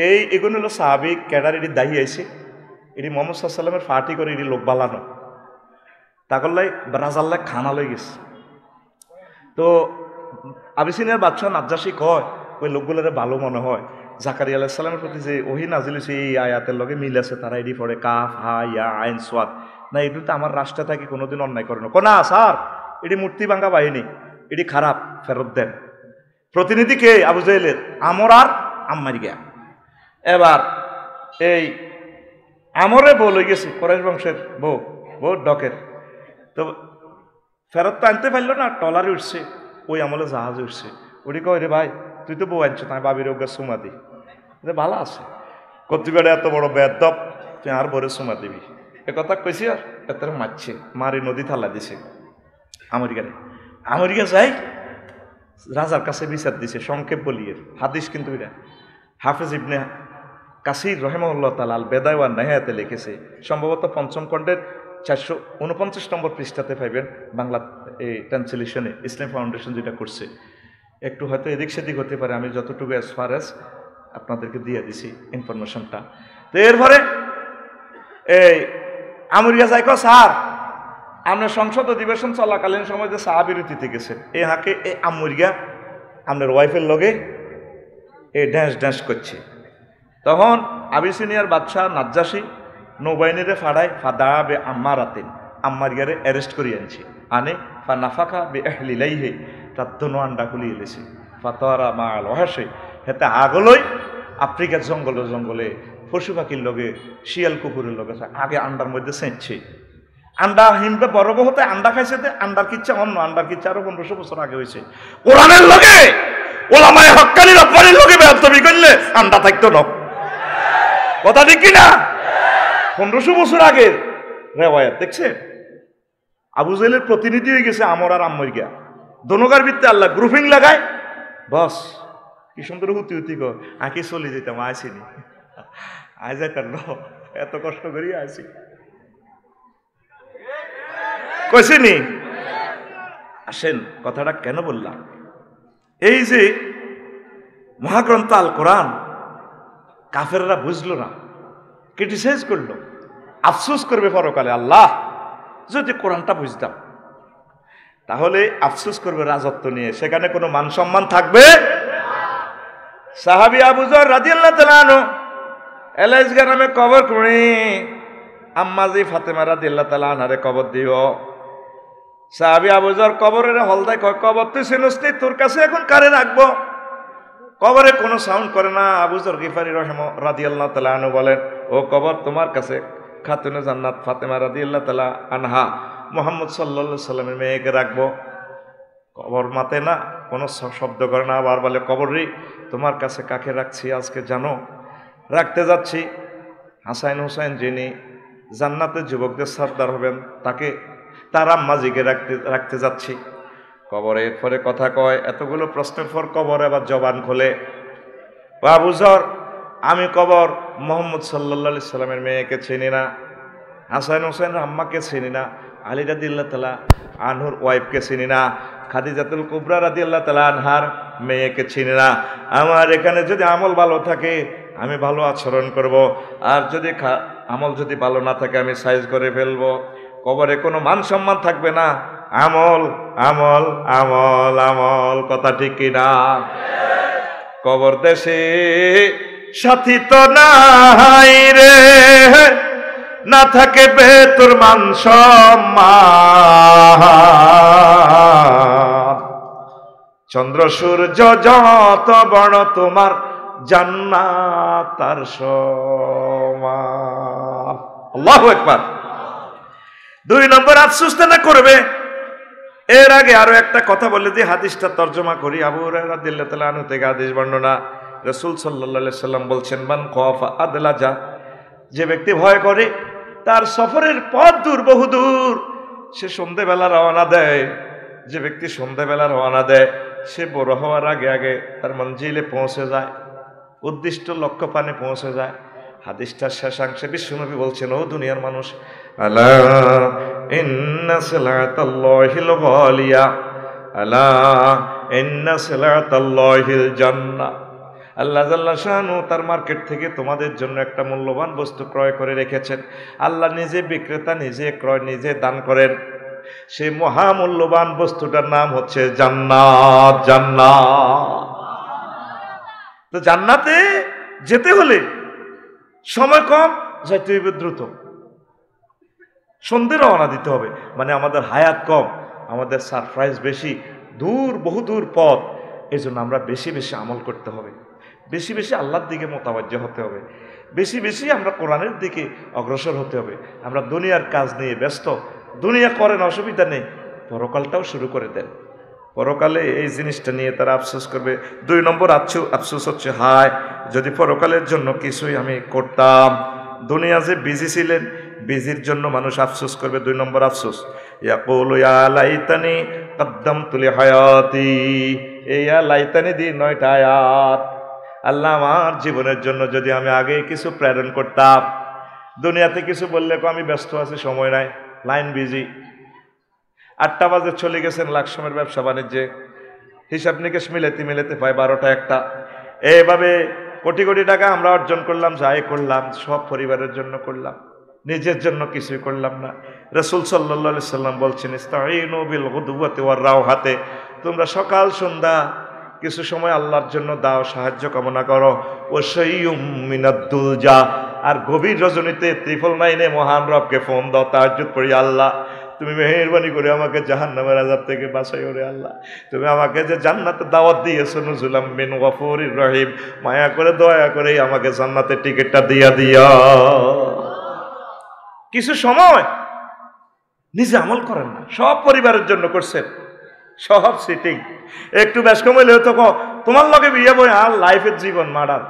এই এগুলো হলো সাহাবিক ক্যাডার, এটি দায়ী আইছে, এটি মোহাম্মদ সাল্লাল্লাহু আলাইহি ওয়াসাল্লামের ফাটি করে এটি লোক বালানো, তাকল্লাই রাজাল্লাহ খানা লই গেছে। তো আবিসিনিয়ার বাদশাহ নাজ্জাসী কয়, ওই লোকগুলোরে ভালো মনে হয়, জাকারিয়া আলাইহিস সালামের প্রতি যে ওহী নাজিল হইছে এই আয়াতের লগে মিল আছে, তারা এটি পড়ে কাফ হা ইয়া আইন সোয়াদ, না এটি তো আমার রাষ্ট্রে থাকি কোনোদিন অন্যায় করে না। না স্যার, এটি মূর্তি ভাঙ্গা বাহিনী, এটি খারাপ, ফেরত দেন। প্রতিনিধি কে? আবু জাহেলের আমর আর আম্মার গিয়া। এবার এই আমরে বউ লই গেছে, কোরাইশ বংশের বউ, বউ ডকের, তো ফেরত তো আনতে পারলো না, টলারে উঠছে, ওই আমলে জাহাজে উঠছে। ওটি কয় রে ভাই তুই তো বউ আনছো, তাই বাবির ওকে সুমা দি, ভালো আছে, কর্তৃপক্ষ এত বড় বেদব, তুই আর বরে সুমা দিবি, এ কথা কইছি। আর এত মারছে, মারি নদী থালা দিছে আমেরিকারে। আমেরিকা যাই রাজার কাছে বিচার দিছে, সংক্ষেপ বলিয়ে হাদিস, কিন্তু এটা হাফেজ ইবনে কাসির রহিমাহুল্লাহ তাআলা আল বেদায় ওয়ান নিহায়াতে লিখেছে, সম্ভবত 5ম খণ্ডের 449 নম্বর পৃষ্ঠাতে পাইবেন বাংলা এই ট্রান্সলেশনে, ইসলাম ফাউন্ডেশন যেটা করছে। একটু হয়তো এদিক সেদিক হতে পারে, আমি যতটুকু অ্যাজ ফার অ্যাজ আপনাদেরকে দিয়ে দিছি ইনফরমেশনটা। তো এরপরে এই আমেরিকা যাই কো, স্যার আপনার সংসদ অধিবেশন চলাকালীন সময় যে সাহাবিরতিতে গেছেন, এই হাঁকে এই আমেরিকা আপনার ওয়াইফের লগে এই ড্যান্স ড্যান্স করছে। তখন আবিসিনিয়ার বাদশাহ নাজ্জাসী নৌবাহিনীরে ফাড়ায়, ফাদা বে আম্মার আতেন, আম্মার ইয়ারে অ্যারেস্ট করে আনছে, আনে ফা নাফাকা বে এহলিলাইহে, তার দোনো আন্ডা খুলিয়ে এলেছে, ফাতোয়ারা মা আল ওহাসে, হেতে আগলই আফ্রিকার জঙ্গলে জঙ্গলে পশু পাখির লগে শিয়াল কুকুরের লগে আগে আন্ডার মধ্যে সেঁচছে, আন্ডা হিমবে বড় হতে আন্ডা খাইছে, আন্ডার কিচ্ছা অন্য, আন্ডার কিচ্ছা আরো 1500 বছর আগে হয়েছে। কোরআনের লগে ওলামায়ে হক্কানি রব্বানির লগে বেয়াদবি করলে আন্ডা থাকতো না, কথা ঠিক কিনা? 1500 বছর আগের রেওয়ায়াত দেখছে। আবু জেহেলের প্রতিনিধি হয়ে গেছে আমর আর আম্মর গিয়া দোনোগার ভিত্তে আল্লাহ গ্রুপিং লাগায় বস কি সুন্দর হুতি হুতি গো আঁকি চলে যেতাম আসিনি আয় যাইতাম ন এত কষ্ট করি আসি কইছিনি। আসেন কথাটা কেন বললাম, এই যে মহাগ্রন্থ আল কোরআন কাফেররা বুঝলো না, ক্রিটিসাইজ করলো, আফসোস করবে পরকালে আল্লাহ যদি কোরআনটা বুঝতাম, তাহলে আফসোস করবে রাজত্ব নিয়ে, সেখানে কোনো মান সম্মান থাকবে। সাহাবী আবু যর রাদিয়াল্লাহু তাআলা আনহু এলাইস গ্রামে কবর করে আম্মাজি ফাতেমা রাদিয়াল্লাহু তাআলা আনহারে কবর দিও। সাহাবী আবু যর কবরের হলদায় কয় কবর তুই চিনিস নি, তোর কাছে এখন কারে রাখবো? কবরে কোনো সাউন্ড করে না। আবু যর গিফারি রাদিয়াল্লাহু তাআলা আনহু বলেন, ও কবর তোমার কাছে খাতুনে জান্নাত ফাতেমা রাদিয়াল্লাহু তাআলা আনহা মুহাম্মদ সাল্লাল্লাহু আলাইহি সাল্লামের মেয়েকে রাখবো। কবর মাতে না, কোনো শব্দ করে না, আবার বলে কবর রে তোমার কাছে কাকে রাখছি আজকে জানো? রাখতে যাচ্ছি হাসান হোসেন যিনি জান্নাতের যুবকদের সর্দার হবেন তাকে, তার আম্মাজিকে রাখতে যাচ্ছি। কবরে এরপরে কথা কয়, এতগুলো প্রশ্নের পর কবর আবার জবান খোলে, আবু যর আমি কবর মুহাম্মদ সাল্লাল্লাহু আলাইহি সাল্লামের মেয়েকে চিনি না, হাসান হোসেনের আম্মাকে চিনি না, আলী রাদিয়াল্লাহু তাআলা আনহুর ওয়াইফকে চিনি না, খাদিজাতুল কুবরা রাদিয়াল্লাহু তাআলা আনহার মেয়েকে চিনি না। আমার এখানে যদি আমল ভালো থাকে আমি ভালো আচরণ করব, আর যদি আমল যদি ভালো না থাকে আমি সাইজ করে ফেলবো। কবরে কোনো মান সম্মান থাকবে না, আমল আমল আমল আমল, কথা ঠিক কিনা? কবর দেশে সাথী তো নাই রে, না থাকে তোর মান সম্মান, চন্দ্র সূর্য যত বড় তোমার জান্নাত তার সমান। আল্লাহু আকবার। 2 নম্বর আফসোসটা না করবে। এর আগে আরো একটা কথা বলে যে হাদিসটা তর্জমা করি। আবু হুরায়রা রাদিয়াল্লাহু তাআলা আনহু থেকে হাদিস বর্ণনা, রাসূল সাল্লাল্লাহু আলাইহি সাল্লাম বলছেন, মান খাফা আদলাজা, যে ব্যক্তি ভয় করে তার সফরের পথ দূর, বহু দূর, সে সন্ধ্যেবেলা রওনা দেয়। যে ব্যক্তি সন্ধ্যেবেলা রওনা দেয় সে বড় হওয়ার আগে আগে তার মঞ্জিলে পৌঁছে যায়, উদ্দিষ্ট লক্ষ্য পানে পৌঁছে যায়। হাদিসটার শেষাংশে বিশ্বনবী বলছেন, ও দুনিয়ার মানুষ, আলা ইন্না সিলাতাল্লাহিল গালিয়া, আলা ইন্না সিলাতাল্লাহিল জান্নাহ। আল্লাহ জাল্লা শানু তার মার্কেট থেকে তোমাদের জন্য একটা মূল্যবান বস্তু ক্রয় করে রেখেছেন। আল্লাহ নিজে বিক্রেতা, নিজে ক্রয়, নিজে দান করেন। সেই মহামূল্যবান বস্তুটার নাম হচ্ছে জান্নাত। জান্নাত। তো জান্নাতে যেতে হলে সময় কম, যাইতে হইবে দ্রুত, সন্ধ্যে রওনা দিতে হবে, মানে আমাদের হায়াত কম, আমাদের সারপ্রাইজ বেশি, দূর, বহু দূর পথ। এই জন্য আমরা বেশি বেশি আমল করতে হবে, বেশি বেশি আল্লাহর দিকে মোতাবাজ্য হতে হবে, বেশি বেশি আমরা কোরআনের দিকে অগ্রসর হতে হবে। আমরা দুনিয়ার কাজ নিয়ে ব্যস্ত, দুনিয়া করেন অসুবিধা নেই, পরকালটাও শুরু করে দেন। পরকালে এই জিনিসটা নিয়ে তারা আফসোস করবে। 2 নম্বর আফসোস হচ্ছে, হায় যদি পরকালের জন্য কিছুই আমি করতাম। দুনিয়া যে বিজি ছিলেন, বিজির জন্য মানুষ আফসোস করবে। 2 নম্বর আফসোস, ইয়াকুলু ইয়া লাইতানি কদ্দামতু লিহায়াতি। এই ইয়া লাইতানি দিয়ে 9টা আয়াত। আল্লাহ আমার জীবনের জন্য যদি আমি আগে কিছু প্রেরণ করতাম। দুনিয়াতে কিছু বললে আমি ব্যস্ত আছি, সময় নাই, লাইন বিজি। 8টা বাজে চলে গেছেন লাকসামের ব্যবসা বাণিজ্যে, হিসাব নিকেশ মিলাতে মিলাতে পায় 12টা 1টা। এইভাবে কোটি কোটি টাকা আমরা অর্জন করলাম, যাই করলাম সব পরিবারের জন্য করলাম, নিজের জন্য কিছুই করলাম না। রাসূল সাল্লাল্লাহু আলাইহি সাল্লাম বলছেন, ইস্তাঈনু বিল গুদওয়াতি ওয়ার রাওহাতে, তোমরা সকাল সন্ধ্যা কিছু সময় আল্লাহর জন্য দাও, সাহায্য কামনা করো। ও শাইয়ুম মিনাদ দুলজা, আর গভীর রজনীতে 999 মহান রবকে ফোন দাও, তাহাজ্জুদ পড়ি, আল্লাহ তুমি মেহেরবানি করে আমাকে জাহান্নামের আযাব থেকে বাঁচাইও রে আল্লাহ। তুমি আমাকে যে জান্নাতে দাওয়াত দিয়েছো, নুজুলাম মিন গফুরির রহিম, মায়া করে দয়া করে আমাকে জান্নাতের টিকিটটা দিয়া দিও। কিছু সময় নিজে আমল করেন না, সব পরিবারের জন্য করছেন, সব সিটিং। একটু বেশ কমাইলে তো তোমার লগে বিয়ে বই, আর লাইফের জীবন মার্ডার,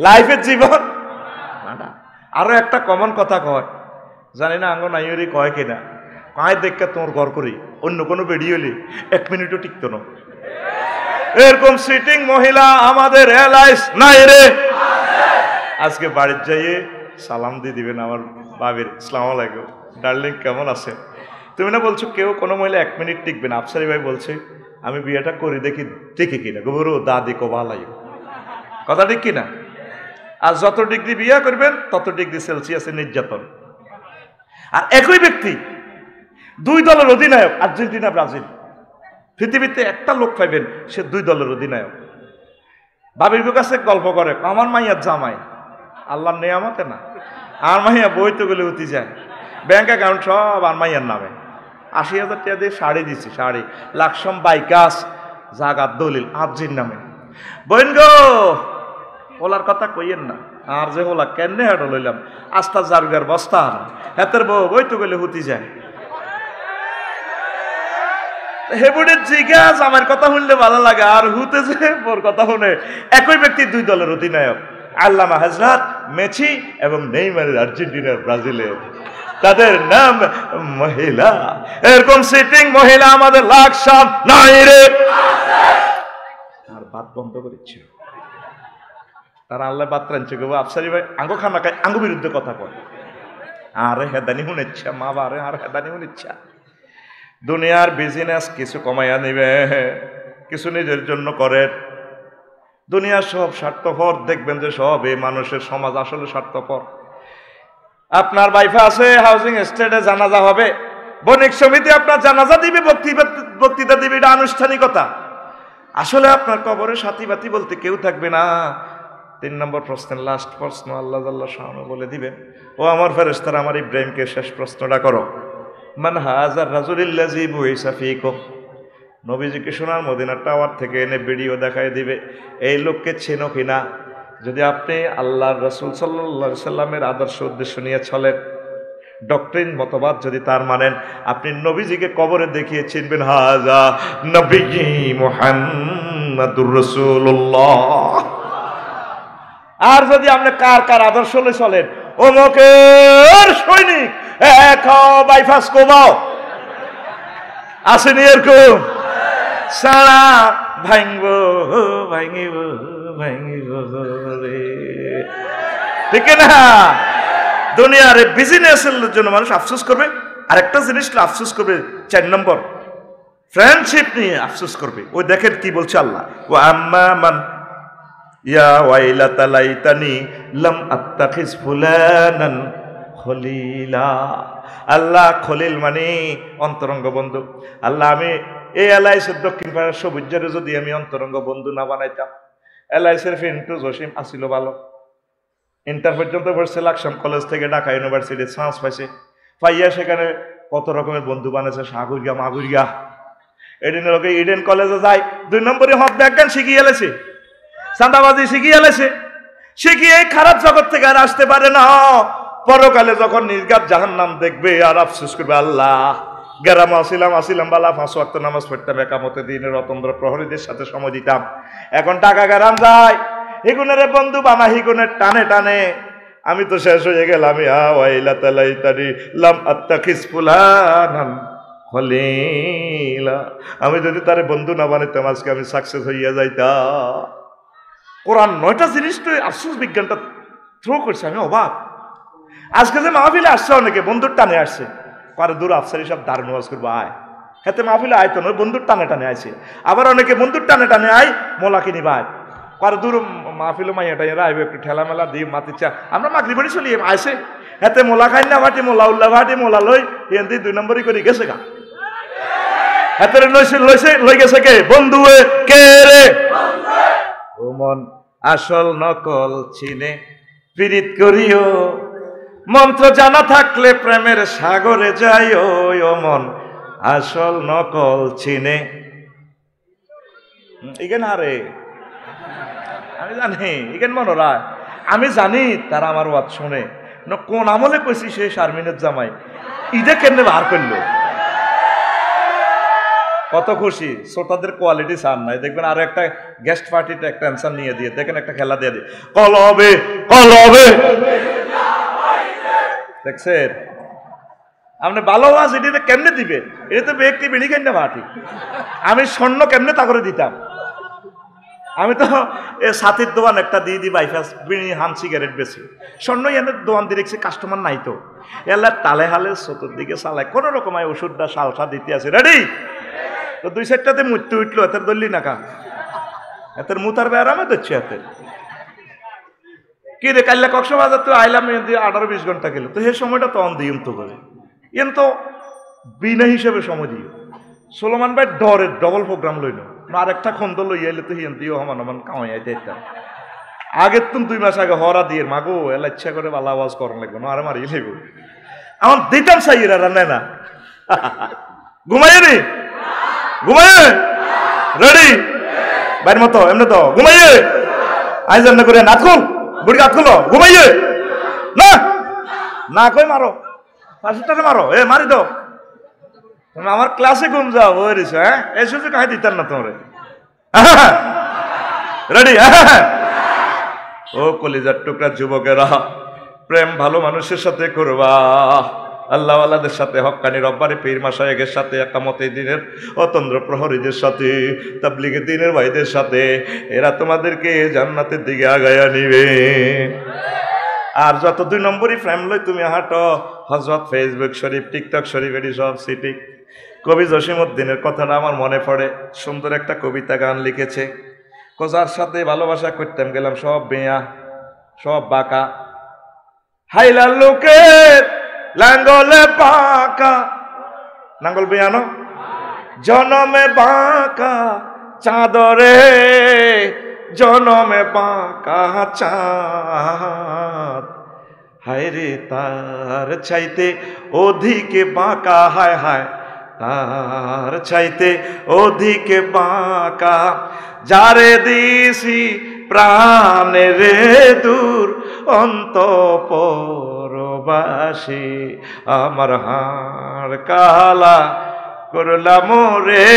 লাইফের জীবন মার্ডার। আরো একটা কমন কথা কয়, জানি না আঙ্গ নাইরি কয় কিনা, কায় দেখে তোমার ঘর করি, অন্য কোনো বেরিয়ে হলে 1 মিনিটও টিকতো না। এরকম সিটিং মহিলা আমাদের এলাইস নাই রে। আজকে বাড়ির যাইয়ে সালাম দিয়ে দিবেন আমার বাবির, আসসালামু আলাইকুম ডার্লিং কেমন আছে। তুমি না বলছো কেউ কোনো মহিলা 1 মিনিট টিকবে না। আফসারি ভাই বলছে আমি বিয়েটা করি দেখি টিকে কিনা, গোবরও দাদি কো ভালাই, কথা ঠিক কিনা? আর যত ডিগ্রি বিয়ে করবেন তত ডিগ্রি সেলসিয়াসের নির্যাতন। আর একই ব্যক্তি 2 দলের অধিনায়ক, আর্জেন্টিনা ব্রাজিল, পৃথিবীতে একটা লোক পাইবেন সে 2 দলের অধিনায়ক। বাবির কাছে গল্প করে আমার মাইয়ার জামাই আল্লাহর নেয়ামতে না, আর মাইয়া বইতে গেলে উঠি যায়, ব্যাংক অ্যাকাউন্ট সব আর মাইয়ার নামে। 80,000 টাকা দিয়ে শাড়ি দিচ্ছি, শাড়ি লাকসম বাইকাস জাগার দলিল আর্জির নামে। বইন গো ওলার কথা কইয়েন না, আর যে ওলা কেন হেঁটো লইলাম আস্তা জারগার বস্তা হেতের বউ বইতে গেলে হুতি যায়। হেবুডের জিজ্ঞাস আমার কথা শুনলে ভালো লাগে, আর হুতে যে ওর কথা শুনে। একই ব্যক্তি 2 দলের অধিনায়ক, আল্লামা হযরত মেসি এবং নেইমারের আর্জেন্টিনার ব্রাজিলের, তাদের নাম মহিলা। এরকম সিটিং মহিলা আমাদের লাকসাম নাই রে। আর বাত বন্ধ করেছে তারা, আল্লাহ বাত রাঁধছে গো আফসারি ভাই আঙ্গো খানা খায়, আঙ্গো বিরুদ্ধে কথা কয়, আরে হেদানি শুনেছে মা বারে, আর হেদানি শুনেছে। দুনিয়ার বিজনেস কিছু কমাইয়া নিবে, কিছু নিজের জন্য করে। দুনিয়ার সব স্বার্থপর, দেখবেন যে সব এই মানুষের সমাজ আসলে স্বার্থপর। আপনার বাইফা আছে হাউজিং এস্টেটে জানাজা হবে, বণিক সমিতি আপনার জানাজা দিবে, বক্তৃতা দিবে, এটা আনুষ্ঠানিকতা। আসলে আপনার কবরে সাথী বাতি বলতে কেউ থাকবে না। 3 নম্বর প্রশ্নের লাস্ট প্রশ্ন আল্লাহ জাল্লাহ শাআনহু বলে দিবেন, ও আমার ফেরেশতারা আমার ইব্রাহিমকে শেষ প্রশ্নটা করো, মান হাযার রাজুলিল্লাযী বুইসা ফীকুম। নবীজিকে সোনার মদিনার টাওয়ার থেকে এনে ভিডিও দেখায় দিবে, এই লোককে চেনো কিনা। যদি আপনি আল্লাহর রাসূল সাল্লাল্লাহু আলাইহি সাল্লামের আদর্শ উদ্দেশ্য নিয়ে চলেন, ডক্ট্রিন মতবাদ যদি তার মানেন, আপনি নবীজিকে কবরে দেখিয়ে চিনবেন, হাযা নবিয়্যি মুহাম্মাদুর রাসূলুল্লাহ। আর যদি আপনি কার কার আদর্শ লয়ে চলেন, অমুকের সৈনিক এক বাইফাস কোবাও আসেনি এরকম সারা ভাঙব ভাঙিব ভাঙিব রে, ঠিক না? দুনিয়ার বিজনেসের জন্য মানুষ আফসোস করবে, আরেকটা জিনিস আফসোস করবে, 4 নম্বর ফ্রেন্ডশিপ নিয়ে আফসোস করবে। ওই দেখেন কি বলছে আল্লাহ, ও আম্মা মান ইয়া ওয়াইলাতা লাইতানি লাম আত্তাখিজ ফুলানান খলিলা। আল্লাহ খলিল মানে অন্তরঙ্গ বন্ধু। আল্লাহ আমি এই এলআইসির দক্ষিণ পাড়ার সবুজের যদি আমি অন্তরঙ্গ বন্ধু না বানাইতাম। এলআইসির ফিন্টু জসিম আসিল ভালো, ইন্টার পর্যন্ত পড়ছে, লাকসাম কলেজ থেকে ঢাকা ইউনিভার্সিটি চান্স পাইছে, পাইয়া সেখানে কত রকমের বন্ধু বানাইছে, সাগুরিয়া মাগুরিয়া। এডিনের লোকে ইডেন কলেজে যায়, 2 নম্বরে হক বিজ্ঞান শিখিয়ে এলেছে, চাঁদাবাজি শিখিয়ে এলেছে, শিখিয়ে খারাপ জগৎ থেকে আর আসতে পারে না। পরকালে যখন নির্ঘাত জাহান্নাম দেখবে আর আফসোস করবে, আল্লাহ গ্রামে আসিলাম বালা 5 ওয়াক্ত নামাজ পড়তাম, একামতে দিনের রতন্দ্র প্রহরীদের সাথে সময় দিতাম, এখন টাকা গ্রাম যায়, হিগুনের বন্ধু বানা হিগুনের টানে টানে আমি তো শেষ হয়ে গেলাম। ইয়া ওয়াইলাতা লাইতানি লাম আত্তাখিজ ফুলানান খলিলা। আমি যদি তারে বন্ধু না বানাইতাম আজকে আমি সাকসেস হইয়া যাইতাম। কোরআন 9টা জিনিস তো আফসোস বিজ্ঞানটা থ্রো করছে, আমি অবাক। আজকে যে মাহফিলে আসছে অনেকে বন্ধুর টানে আসছে, কারো দূর আফসারি সব দারুণ ওয়াজ করবো আয়, হাতে মাহফিলে আয় তো নয়, বন্ধুর টানে টানে আইছে। আবার অনেকে বন্ধুর টানে টানে আয় মোলা কিনি ভাই, কারো দূর মাহফিলে মাইয়াটা এরা আইবে একটু ঠেলা মেলা দিয়ে মাতির চা, আমরা মাগরি বাড়ি চলি আইসে, হাতে মোলা খাই না ভাটি মোলা উল্লা ভাটি মোলা লই এন 2 নম্বরই করে গেছে গা, হাতে লই গেছে কে বন্ধু কে রে। ও মন আসল নকল চিনে পীড়িত করিও, মন্ত্র জানা থাকলে প্রেমের সাগরে যাইও। ও মন আসল নকল চিনে, ইগেন আরে আমি জানি ইগেন মনোরা, আমি জানি তারা আমার ওয়াজ শুনে না, কোন আমলে কইছি সে শারমিনের জামাই ইটা কেমনে বার করলো, কত খুশি। শ্রোতাদের কোয়ালিটি সার নাই, দেখবেন আরো একটা গেস্ট পার্টিতে একটা অ্যান্সার নিয়ে দিয়ে দেখেন, একটা খেলা দিয়ে দিয়ে কলবে কলবে, দেখছেন আপনি ভালো ওয়াজ এটা কেমনে দিবে? এটা তো ব্যক্তি বিড়ি কেন ভাটি। আমি স্বর্ণ কেমনে তা করে দিতাম? আমি তো সাথীর দোকান একটা দিয়ে দিই, বাইপাস বিড়ি হান সিগারেট বেশি স্বর্ণ এনে দোকান দিয়ে রেখেছি, কাস্টমার নাই তো এলার তালে হালে চতুর্দিকে চালায় কোন রকম ওষুধটা সালসা দিতে আছে। রেডি? তো 2-4টাতে মৃত্যু উঠলো, এতের দললি না কা এতের মুতার বেড়ামে দিচ্ছে এতের কি রে কাল্লা কক্সবাজার তো আইলাম 18-20 ঘন্টা গেল, তো সেই সময়টা তো অন দিন তো করে এন তো বিনা হিসেবে সময় দিও। সোলোমান ভাই ডরের ডবল প্রোগ্রাম লইল না, আরেকটা খন্দ লই আইলে তো হিয়ান দিও হমান হমান কামাই আইতে আগের তুমি 2 মাস আগে হরা দিয়ে মাগো এলা ইচ্ছা করে ভালো আওয়াজ করার লাগবে না, আরে মারি লাগবে আমার দিতাম সাইয়েরা রান্না না ঘুমাইয়ে নি ঘুমাইয়ে রেডি বাইর মতো এমনি তো ঘুমাইয়ে আই জান্না করে নাক খুল বুড়ি হাত খুলো ঘুমাইয়ে না না কই মারো 5টারে মারো এ মারি দাও। আমার ক্লাসে ঘুম যাও ওই রিস হ্যাঁ এই সুযোগ কাহে দিতাম না তোমরে। রেডি? ও কলিজার টুকরা যুবকেরা, প্রেম ভালো মানুষের সাথে করবা, আল্লাহওয়ালাদের সাথে, হক্কানি রব্বানি পীর মাশায়েখের সাথে, একামতে দিনের অতন্দ্র প্রহরীদের সাথে, তাবলীগে দিনের ভাইদের সাথে। এরা তোমাদেরকে জান্নাতের দিকে আগায়া নিবে। আর যত 2 নম্বরই প্রেম লই তুমি হাঁটো, হযরত ফেসবুক শরীফ, টিকটক শরীফ, এটি সব সিটিক। কবি জসিমউদ্দিনের কথাটা আমার মনে পড়ে, সুন্দর একটা কবিতা গান লিখেছে। যার সাথে ভালোবাসা করতাম গেলাম সব বেয়া, সব বাঁকা, হাইলা লোকের লাঙ্গলে বাঁকা, নাঙ্গল বেয়ানো জনমে বাঁকা চাঁদরে, জনমে বাঁকা চাঁদ, হায় রে তার চাইতে অধিকে বাঁকা, হায় হায় তার চাইতে অধিকে বাঁকা, যারে দিছি প্রাণে রে দূর অন্তঃপরবাসী, আমার হাড় কালা করলাম রে,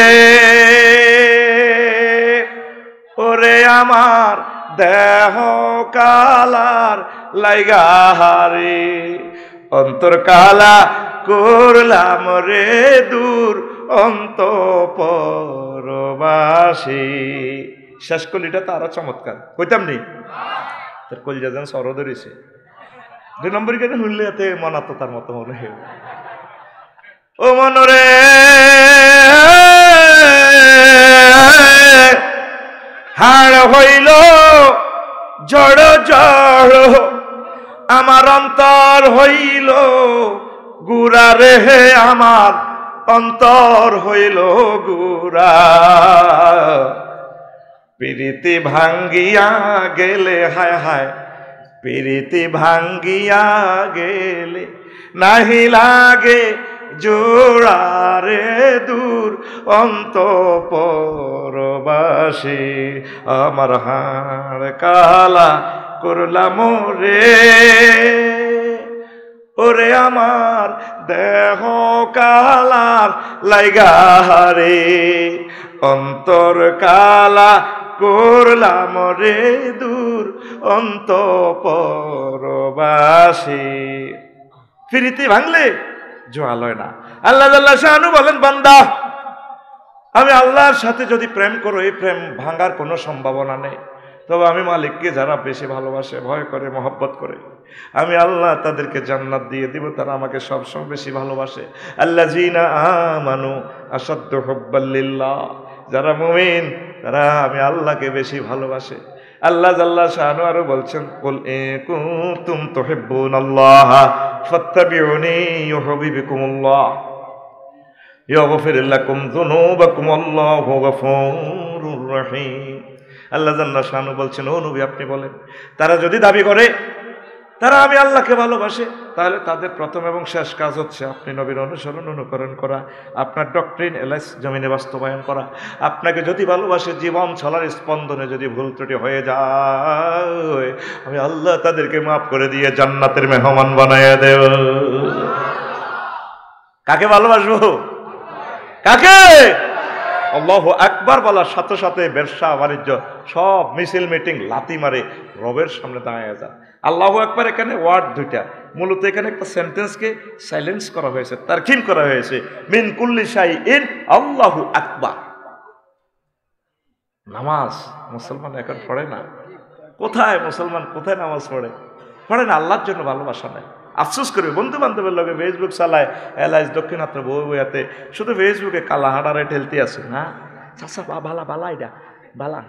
ওরে আমার দেহ কালার লাইগা রে, অন্তর কালা করলাম রে দূর অন্তঃপরবাসী। শেষ কলিটা তো আরো চমৎকার, কইতাম নি তার কলিজা যেন সর ধরেছে। 2 নম্বর কেন শুনলে এতে মনাত তার মতো মনে হয়। ও মনরে হাড় হইল জড় জড়, আমার অন্তর হইল গুড়া রে, আমার অন্তর হইল গুড়া, প্রীতি ভাঙ্গিয়া গেলে, হায় হায় প্রীতি ভাঙ্গিয়া গেলে নাহি লাগে জোড়া রে দূর অন্তঃপরবাসী, আমার হাড় কালা করলাম রে, ওরে আমার দেহ কালার লাইগা রে, অন্তর কালা করলাম রে দূর অন্তঃপরবাসী। প্রীতি ভাঙলে জোয়ালয় না। আল্লাহ জাল্লা শাআনু বলেন, বান্দা আমি আল্লাহর সাথে যদি প্রেম করো, এই প্রেম ভাঙার কোনো সম্ভাবনা নেই। তবে আমি মালিককে যারা বেশি ভালোবাসে, ভয় করে, মহব্বত করে, আমি আল্লাহ তাদেরকে জান্নাত দিয়ে দিব। তারা আমাকে সবসময় বেশি ভালোবাসে। আল্লাযীনা আমানু আশাদ্দু হুব্বাল লিল্লাহ, যারা মুমিন তারা আমি আল্লাহকে বেশি ভালোবাসে। আল্লাহ জাল্লা শাআনু আরো বলছেন, কুল ইন কুনতুম তুহিব্বুনাল্লাহ ফাত্তাবিউনি ইউহিব্বুকুমুল্লাহ ইয়াগফির লাকুম যুনুবাকুম আল্লাহু গফুরুর রহিম। আল্লাহ জাল্লা শাআনু বলছেন, ও নবী আপনি বলেন, তারা যদি দাবি করে তারা আমি আল্লাহকে ভালোবাসে, তাহলে তাদের প্রথম এবং শেষ কাজ হচ্ছে আপনি নবীর অনুসরণ অনুকরণ করা, আপনার ডক্ট্রিন এলাইস জমিনে বাস্তবায়ন করা। আপনাকে যদি ভালোবাসে, জীবন চলার স্পন্দনে যদি ভুল ত্রুটি হয়ে যায়, আমি আল্লাহ তাদেরকে মাফ করে দিয়ে জান্নাতের মেহমান বানাইয়া দেব। কাকে ভালোবাসবো? কাকে? আল্লাহু আকবার বলার সাথে সাথে ব্যবসা বাণিজ্য সব মিছিল মিটিং লাতি মারে রবের সামনে দাঁড়িয়ে যায়। আল্লাহু আকবার এখানে ওয়ার্ড দুইটা, মূলত এখানে একটা সেন্টেন্সকে সাইলেন্স করা হয়েছে, তারকিন করা হয়েছে। মিন কুল্লি শাইইন আল্লাহু আকবার। নামাজ মুসলমান এখন পড়ে না। কোথায় মুসলমান, কোথায় নামাজ পড়ে? পড়ে না, আল্লাহর জন্য ভালোবাসা নাই। আফসোস করবে, বন্ধু বান্ধবের লগে ফেসবুক চালায়, এলাইজ দক্ষিণাত্র বই বইয়াতে শুধু ফেসবুকে কালা হাঁটারে ঠেলতে আছে না। চাচা বালা বালা এটা বালা,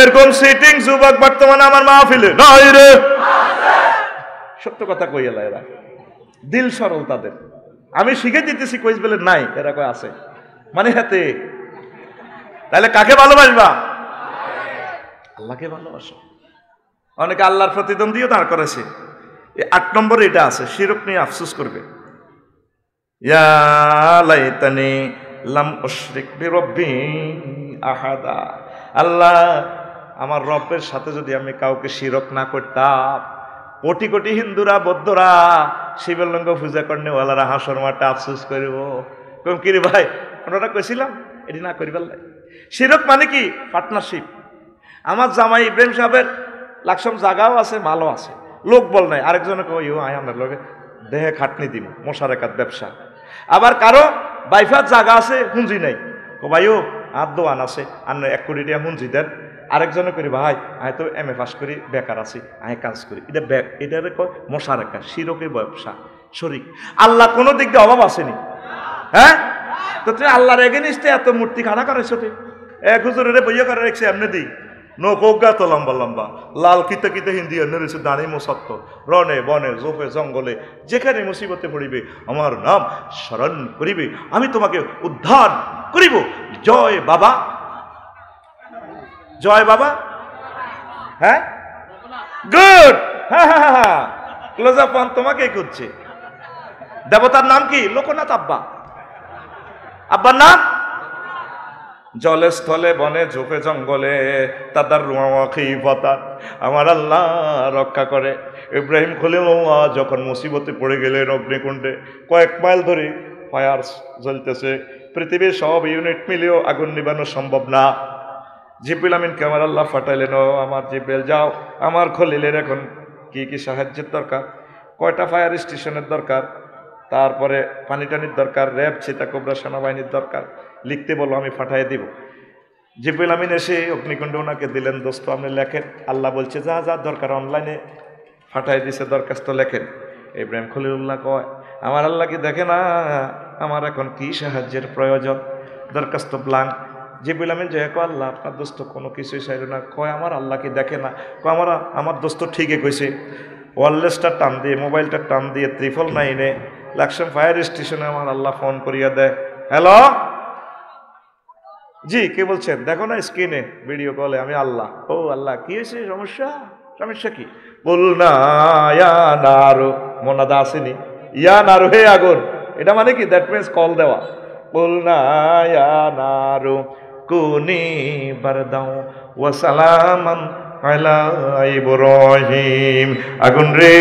এরকম সিটিং যুবক বর্তমানে আমার মাহফিলে নাই রে। সত্য কথা কই এলা, এরা দিল সরল তাদের। আমি শিখে দিতেছি কইস বলে নাই, এরা কয় আছে মানে হাতে। তাহলে কাকে ভালোবাসবা? আল্লাহকে ভালোবাসো। অনেকে আল্লাহর প্রতিদ্বন্দ্বীও দাঁড় করেছে। 8 নম্বরে এটা আছে, শিরক নিয়ে আফসোস করবে। ইয়া লাইতানি লাম উশরিক বিরব্বি আহাদা। আল্লাহ, আমার রবের সাথে যদি আমি কাউকে শিরক না করতাম। কোটি কোটি হিন্দুরা বৌদ্ধরা শিবলিঙ্গ পূজা করেওয়ালারা হাসর মাঠে আফসোস করব। কম কিরে ভাই, ওনারা কইছিলাম এটি না করিবার লাই। শিরক মানে কি? পার্টনারশিপ। আমার জামাই ইব্রাহিম সাহেবের লাকসম জায়গাও আছে, মালও আছে, লোক বল নাই। আরেকজনে কই আয় আমার লগে দেহে খাটনি দিন, মশারেকাত ব্যবসা। আবার কারো বাইফাত জায়গা আছে, হুঞ্জি নাই, ও ভাইও আর দোয়ান আছে, আর 1 কোটি টাকা হুঞ্জি দেন। আরেকজনে করি ভাই আমি তো MA পাস করি, বেকার আছি, আমি কাজ করি। এটারে কয় মশারেকা, শিরকের ব্যবসা, শরিক। আল্লাহ কোনো দিক দিয়ে অভাব আসেনি। হ্যাঁ, তো তুমি আল্লাহর এগেনিস্টে এত মূর্তি খাড়া করেছো। তুই এক হুজুরে বইয়া করে রেখেছে এমনি দিই নৌকা তো লম্বা লম্বা, লাল কিতে কিতে হিন্দি এনেছে দাঁড়ি মোসাত্ত, রনে বনে জোফে জঙ্গলে যেখানে মুসিবতে পড়িবে আমার নাম স্মরণ করিবে, আমি তোমাকে উদ্ধার করিব। জয় বাবা, জয় বাবা। হ্যাঁ, গুড। হ্যাঁ হ্যাঁ হ্যাঁ, ক্লোজ আপ ওয়ান তোমাকেই করছে। দেবতার নাম কি? লোকনাথ আব্বা। আব্বার নাম? জলে স্থলে বনে ঝোপে জঙ্গলে তাদার খিফাতা, আমার আল্লাহ রক্ষা করে। ইব্রাহিম খলিলুল্লাহ যখন মুসিবতে পড়ে গেলেন অগ্নিকুণ্ডে, কয়েক মাইল ধরে ফায়ার জ্বলতেছে, পৃথিবীর সব ইউনিট মিলেও আগুন নিবানো সম্ভব না। জিবরিল আমিনকে আমার আল্লাহ পাঠাইলেন, ও আমার জিবরিল যাও, আমার খলিলের এখন কি কি সাহায্যের দরকার, কয়টা ফায়ার স্টেশনের দরকার, তারপরে পানি টানির দরকার, র্যাব চিতা কোবরা সেনাবাহিনীর দরকার, লিখতে বলো আমি পাঠিয়ে দিব। জিবরিল আমিন এসে অগ্নিকুণ্ডে ওনাকে দিলেন, দোস্ত আপনি লেখেন। আল্লাহ বলছে যা যা দরকার অনলাইনে পাঠিয়ে দিছে, দরখাস্ত লেখেন। ইব্রাহিম খলিলুল্লাহ কয় আমার আল্লাহ কি দেখে না আমার এখন কি সাহায্যের প্রয়োজন? দরখাস্ত ব্লাঙ্ক। জিবরিল আমিন যে কয় আল্লাহ আপনার দোস্ত কোনো কিছুই চাইল না। কয় আমার আল্লাহ কি দেখে না? কয় আমার দোস্ত ঠিকই কইছে। ওয়ারলেসটা টান দিয়ে, মোবাইলটা টান দিয়ে 999-এ লাকসাম ফায়ার স্টেশনে আমার আল্লাহ ফোন করিয়া দেয়। হ্যালো, জি কে বলছেন? দেখো না স্ক্রিনে ভিডিও কলে, আমি আল্লাহ। ও আল্লাহ, কি হয়েছে? সমস্যা? সমস্যা কি? বল না ইয়া নারু, মোনাদা আসেনি, ইয়া নারু হে আগুন, এটা মানে কি? দ্যাট মিনস কল দেওয়া। বল না ইয়া নারু কুনি বারদাও ওয়া সালামান আলা ইব্রাহিম, আগুন রে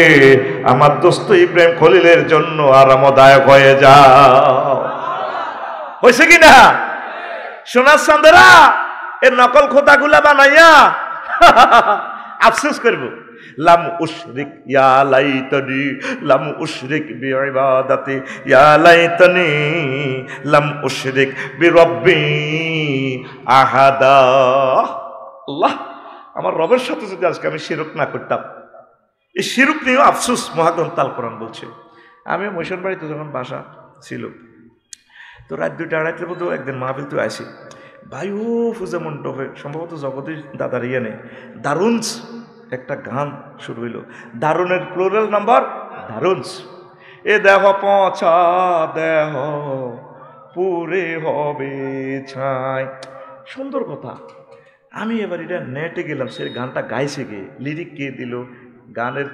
আমার দোস্ত ইব্রাহিম খলিলের জন্য আরামদায়ক হয়ে যাও। হয়েছে কি না? সোনার চাঁদেরা এর নকল খোদাগুলা বানাইয়া আফসোস করব। লাম উশরিক ইয়া লাইতানি লাম উশরিক বিইবাদাতি ইয়া লাইতানি লাম উশরিক বিরব্বি আহাদা। আল্লাহ, আমার রবের সাথে যদি আজকে আমি শিরক না করতাম। এই শিরক নিয়েও আফসোস মহাগ্রন্থ আল কোরআন বলছে। আমি মৈশন বাড়িতে যখন বাসা ছিল, তো রাত 2টা-2:30টার মতো একদিন মাহফিল তো আসি, ভাইও পূজা মণ্ডপে সম্ভবত জগদীশ দাদার ইয়ে নেই, দারুণস একটা গান শুরু হইল। দারুণের প্লুরাল নাম্বার দারুণস। এ দেহ পচা দেহ পুরে হবে ছাই। সুন্দর কথা। আমি এবার এটা নেটে গেলাম, সে গানটা গাইছে কে, লিরিক কে দিল, গানের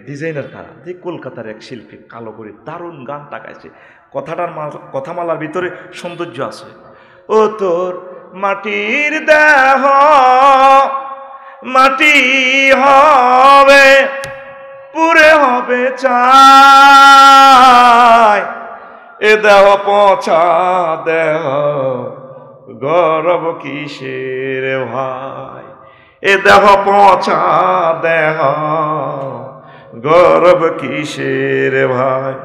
ডিজাইনার কারা, যে কলকাতার এক শিল্পী, কালো করে দারুণ গানটা গাইছে। কথামালার ভিতরে সৌন্দর্য আছে। ও তোর মাটির দেহ মাটি হবে পুরে হবে চাই, এ দেহ পচা দেহ গরব কিসের ভাই। এ দেহ পচা দেহ গর্ব কিসের ভাই।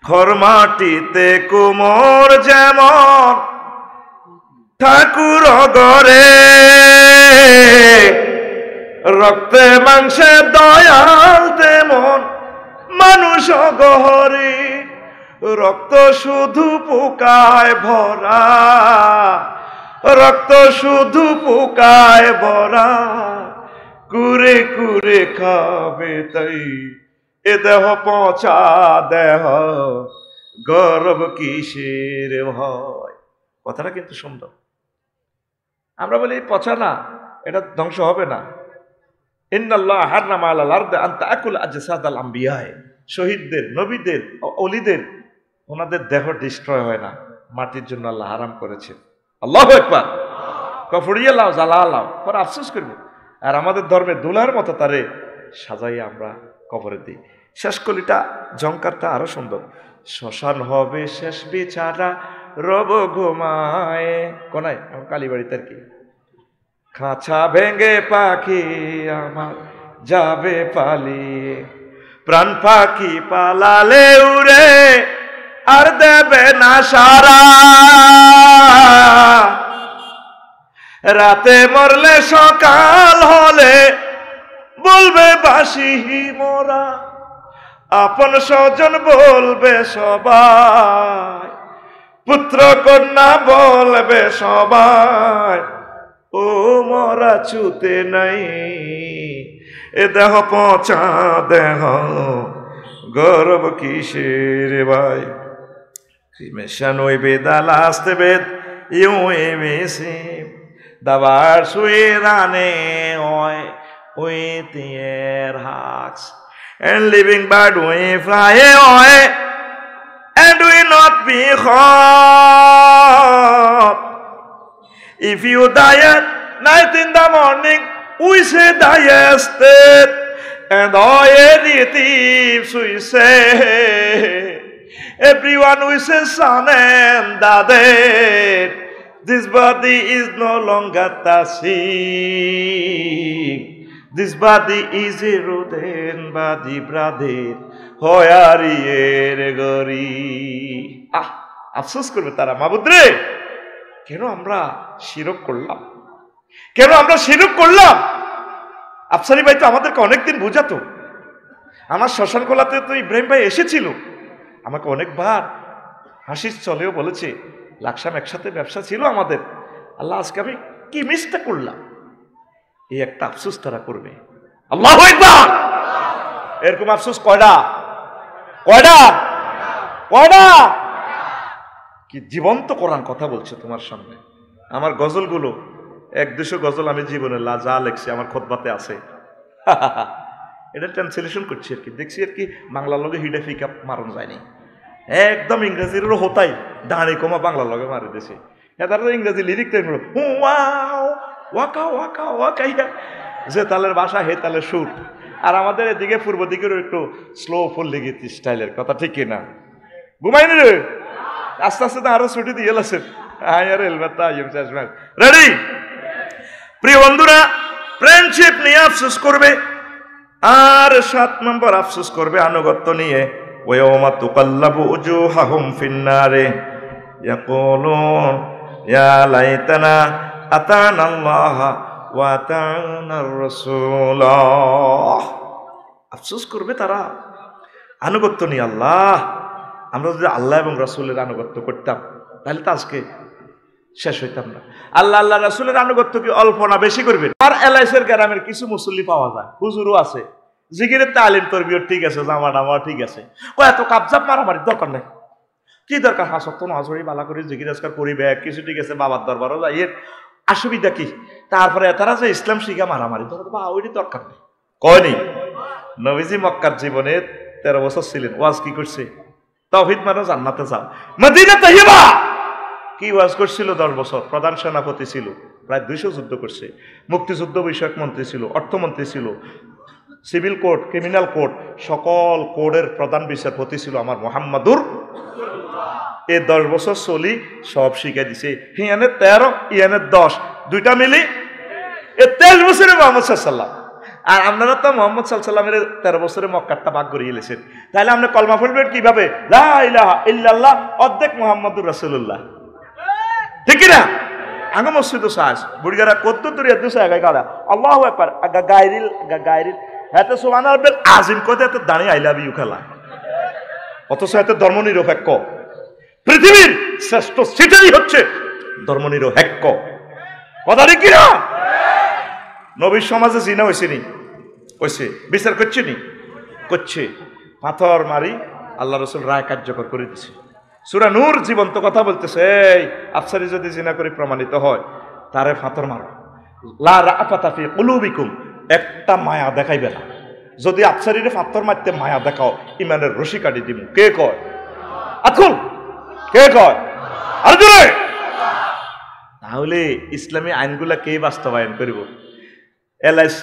খরমাটিতে কুমোর যেমন ঠাকুর গরে, রক্তে মাংসে দয়াল তেমন মানুষ গহরে। রক্ত শুধু পোকায় ভরা, রক্ত শুধু পোকায় ভরা, কুরে কুরে খাবে তাই। এ দেহ পচা দেহ গর্ব কিসের ভয়। কথাটা কিন্তু সুন্দর। আমরা বলি পচা না, এটা ধ্বংস হবে না। ইন্নাল্লাহ হাররামা আলাল আরদি আন তাকুল আজসাদাল আম্বিয়া, শহীদদের, নবীদের, ওলিদের ওনাদের দেহ ডিস্ট্রয় হয় না, মাটির জন্য আল্লাহ হারাম করেছেন। আল্লাহু আকবার। কফরিয়া লাও জালালাও, পরে আফসোস করবে। আর আমাদের ধর্মে দুলার মতো তারে সাজাইয়া আমরা কবরে দিই। শেষ কলিটা জঙ্কারটা আরো সুন্দর। শ্মশান হবে শেষ বিচারা রব ঘুমায়, কোনায় কালীবাড়িতে আর কি। খাঁচা ভেঙে পাখি আমার যাবে পালিয়ে, প্রাণ পাখি পালালে উড়ে আর দেবে না সারা। রাতে মরলে সকাল হলে বলবে বাসি মোরা, আপন স্বজন বলবে সবাই, পুত্র কন্যা বলবে সবাই, ও মরা ছুতে নাই। এ দেহ পচা দেহ গর্ব কিসের ভাই। Cremation ওই বেদালা আসতে বেদ ইউ এমেসি দাবার সুইরানে ওই তিয়ের হাক্স and living bird we fly away and we not be hot. If you die at night in the morning, we say die state, and all thieves we say, everyone we say son and daughter. This body is no longer the same. This body is a rodent body, brother. Hoyarier gori. আফসোস করবে তারা, মাবুদ রে কেন আমরা শিরক করলাম, কেন আমরা শিরক করলাম। আফসারি ভাই তো আমাদেরকে অনেকদিন বোঝাতো। আমার শ্মশান কোলাতে তো ইব্রাহিম ভাই এসেছিল, আমাকে অনেকবার হাসির চলেও বলেছে, লাকসাম একসাথে ব্যবসা ছিল আমাদের। আল্লাহ আজকে আমি কি মিসটা করলাম, এই একটা আফসোস তারা করবে। আল্লাহু আকবার। এরকম আফসোস কয়টা কয়টা কয়টা কি জীবন্ত কোরআন কথা বলছে তোমার সামনে। আমার গজলগুলো 100-200 গজল আমি জীবনে যা লেখছি আমার খুতবাতে আছে। এটা ট্রান্সলেশন করছি আর কি, দেখছি আর কি বাংলার লগে হিডে ফিক আপ মারণ যায়নি, একদম ইংরেজিরও হতাই দাঁড়ি কমা বাংলার লগে মারি দিছে। তারা ইংরেজি লিরিক ওয়াকা ওয়াকা ওয়াকাইয়া, যে তালের ভাষা হে তালের সুর। আর আমাদের এদিকে পূর্ব দিকের একটু স্লো ফুল লিগিত স্টাইলের কথা, ঠিক কিনা? ঘুমাইনি রে, আস্তে আস্তে তো আরো ছুটি দিয়ে গেছে। রেডি? প্রিয় বন্ধুরা, ফ্রেন্ডশিপ নিয়ে আফসোস করবে। আর 7 নম্বর আফসোস করবে আনুগত্য নিয়ে। ওয়াউমা তুকাল্লাবু উজুহাহুম ফিন্নারে ইয়াকুলুন ইয়া লাইতানা আতানাল্লাহ ওয়া আতানার রাসূলাহ। আফসোস করবে তারা আনুগত্য নিয়ে। আল্লাহ, আমরা যদি আল্লাহ এবং রাসূলের আনুগত্য করতাম তাহলে তো আজকে শেষ হইতাম না। আল্লাহ আল্লাহ রাসূলের আনুগত্য কি অল্প না বেশি করবে? আর এলাইসের গ্রামের কিছু মুসল্লি পাওয়া যায়, হুজুরও আছে, জিকিরের তালিম তরবিয়ত ঠিক আছে, জামা ডামা ঠিক আছে, ও এত কাবজাব মারামারি দরকার নাই। কি দরকার? হাসত নাজরি বালা করে জিকির আজকার করিবে, কিছু ঠিক আছে, বাবার দরবারও যাই, এর অসুবিধা কি? তারপরে তারা যে ইসলাম শিখা মারামারি বা ওইটি দরকার নেই। কয়নি নবীজি মক্কার জীবনে 13 বছর ছিলেন, ওয়াজ কি করছে? তাওহীদ মানে জান্নাতে যাও। মদিনা তাইয়্যিবা কি ওয়াজ করছিল? 10 বছর প্রধান সেনাপতি ছিল, প্রায় 200 যুদ্ধ করছে, মুক্তিযুদ্ধ বিষয়ক মন্ত্রী ছিল, অর্থমন্ত্রী ছিল, সিভিল কোর্ট, ক্রিমিনাল কোর্ট, সকল কোর্টের প্রধান বিচারপতি ছিল আমার মুহাম্মাদুর। এই 10 বছর চলি সব শিখাই দিছে। হিয়ানে 13 ইয়ানে 10, দুইটা মিলি এ 23 বছরে মোহাম্মদ সাল্লাল্লাহ, আর আপনারা তো মোহাম্মদ সাল্লামের 13 বছরে মক্কাটা ভাগ করে এলেছেন, তাহলে আপনি কলমা পড়বেন কিভাবে? লা ইলাহা ইল্লাল্লাহ অর্ধেক মুহাম্মাদুর রাসূলুল্লাহ, ঠিক না? আগে মসজিদ সাজ বুড়িগারা কত দূরে দুসা গায়গারা আল্লাহু আকবার গায়রিল হাতে সুবহানাল রাব্বিল আযীম কত এত দাঁড়িয়ে আই লাভ ইউ খেলা, অথচ এত ধর্মনিরপেক্ষ। পৃথিবীর শ্রেষ্ঠ সিটারই হচ্ছে ধর্মনিরপেক্ষ, কথা ঠিক না? নবীর সমাজে জিনা হয়েছে নি? হয়েছে। বিচার করছে নি? করছে। পাথর মারি আল্লাহ রাসূল রায় কার্যকর করে দিছে। সূরা নূর জীবন্ত কথা বলতেছে, এই আফসারি যদি জিনা করে প্রমাণিত হয় তারে পাথর মারো। লা রাআফাতা ফি কুলুবিকুম, একটা মায়া দেখাইবে না। যদি আফসারিরে পাথর মারতে মায়া দেখাও, ইমানের রশি কাটি দিব। কে কয়? আকুল কে কয়? আর জোরে। তাহলে ইসলামী আইনগুলা কে বাস্তবায়ন করিব? এলআইস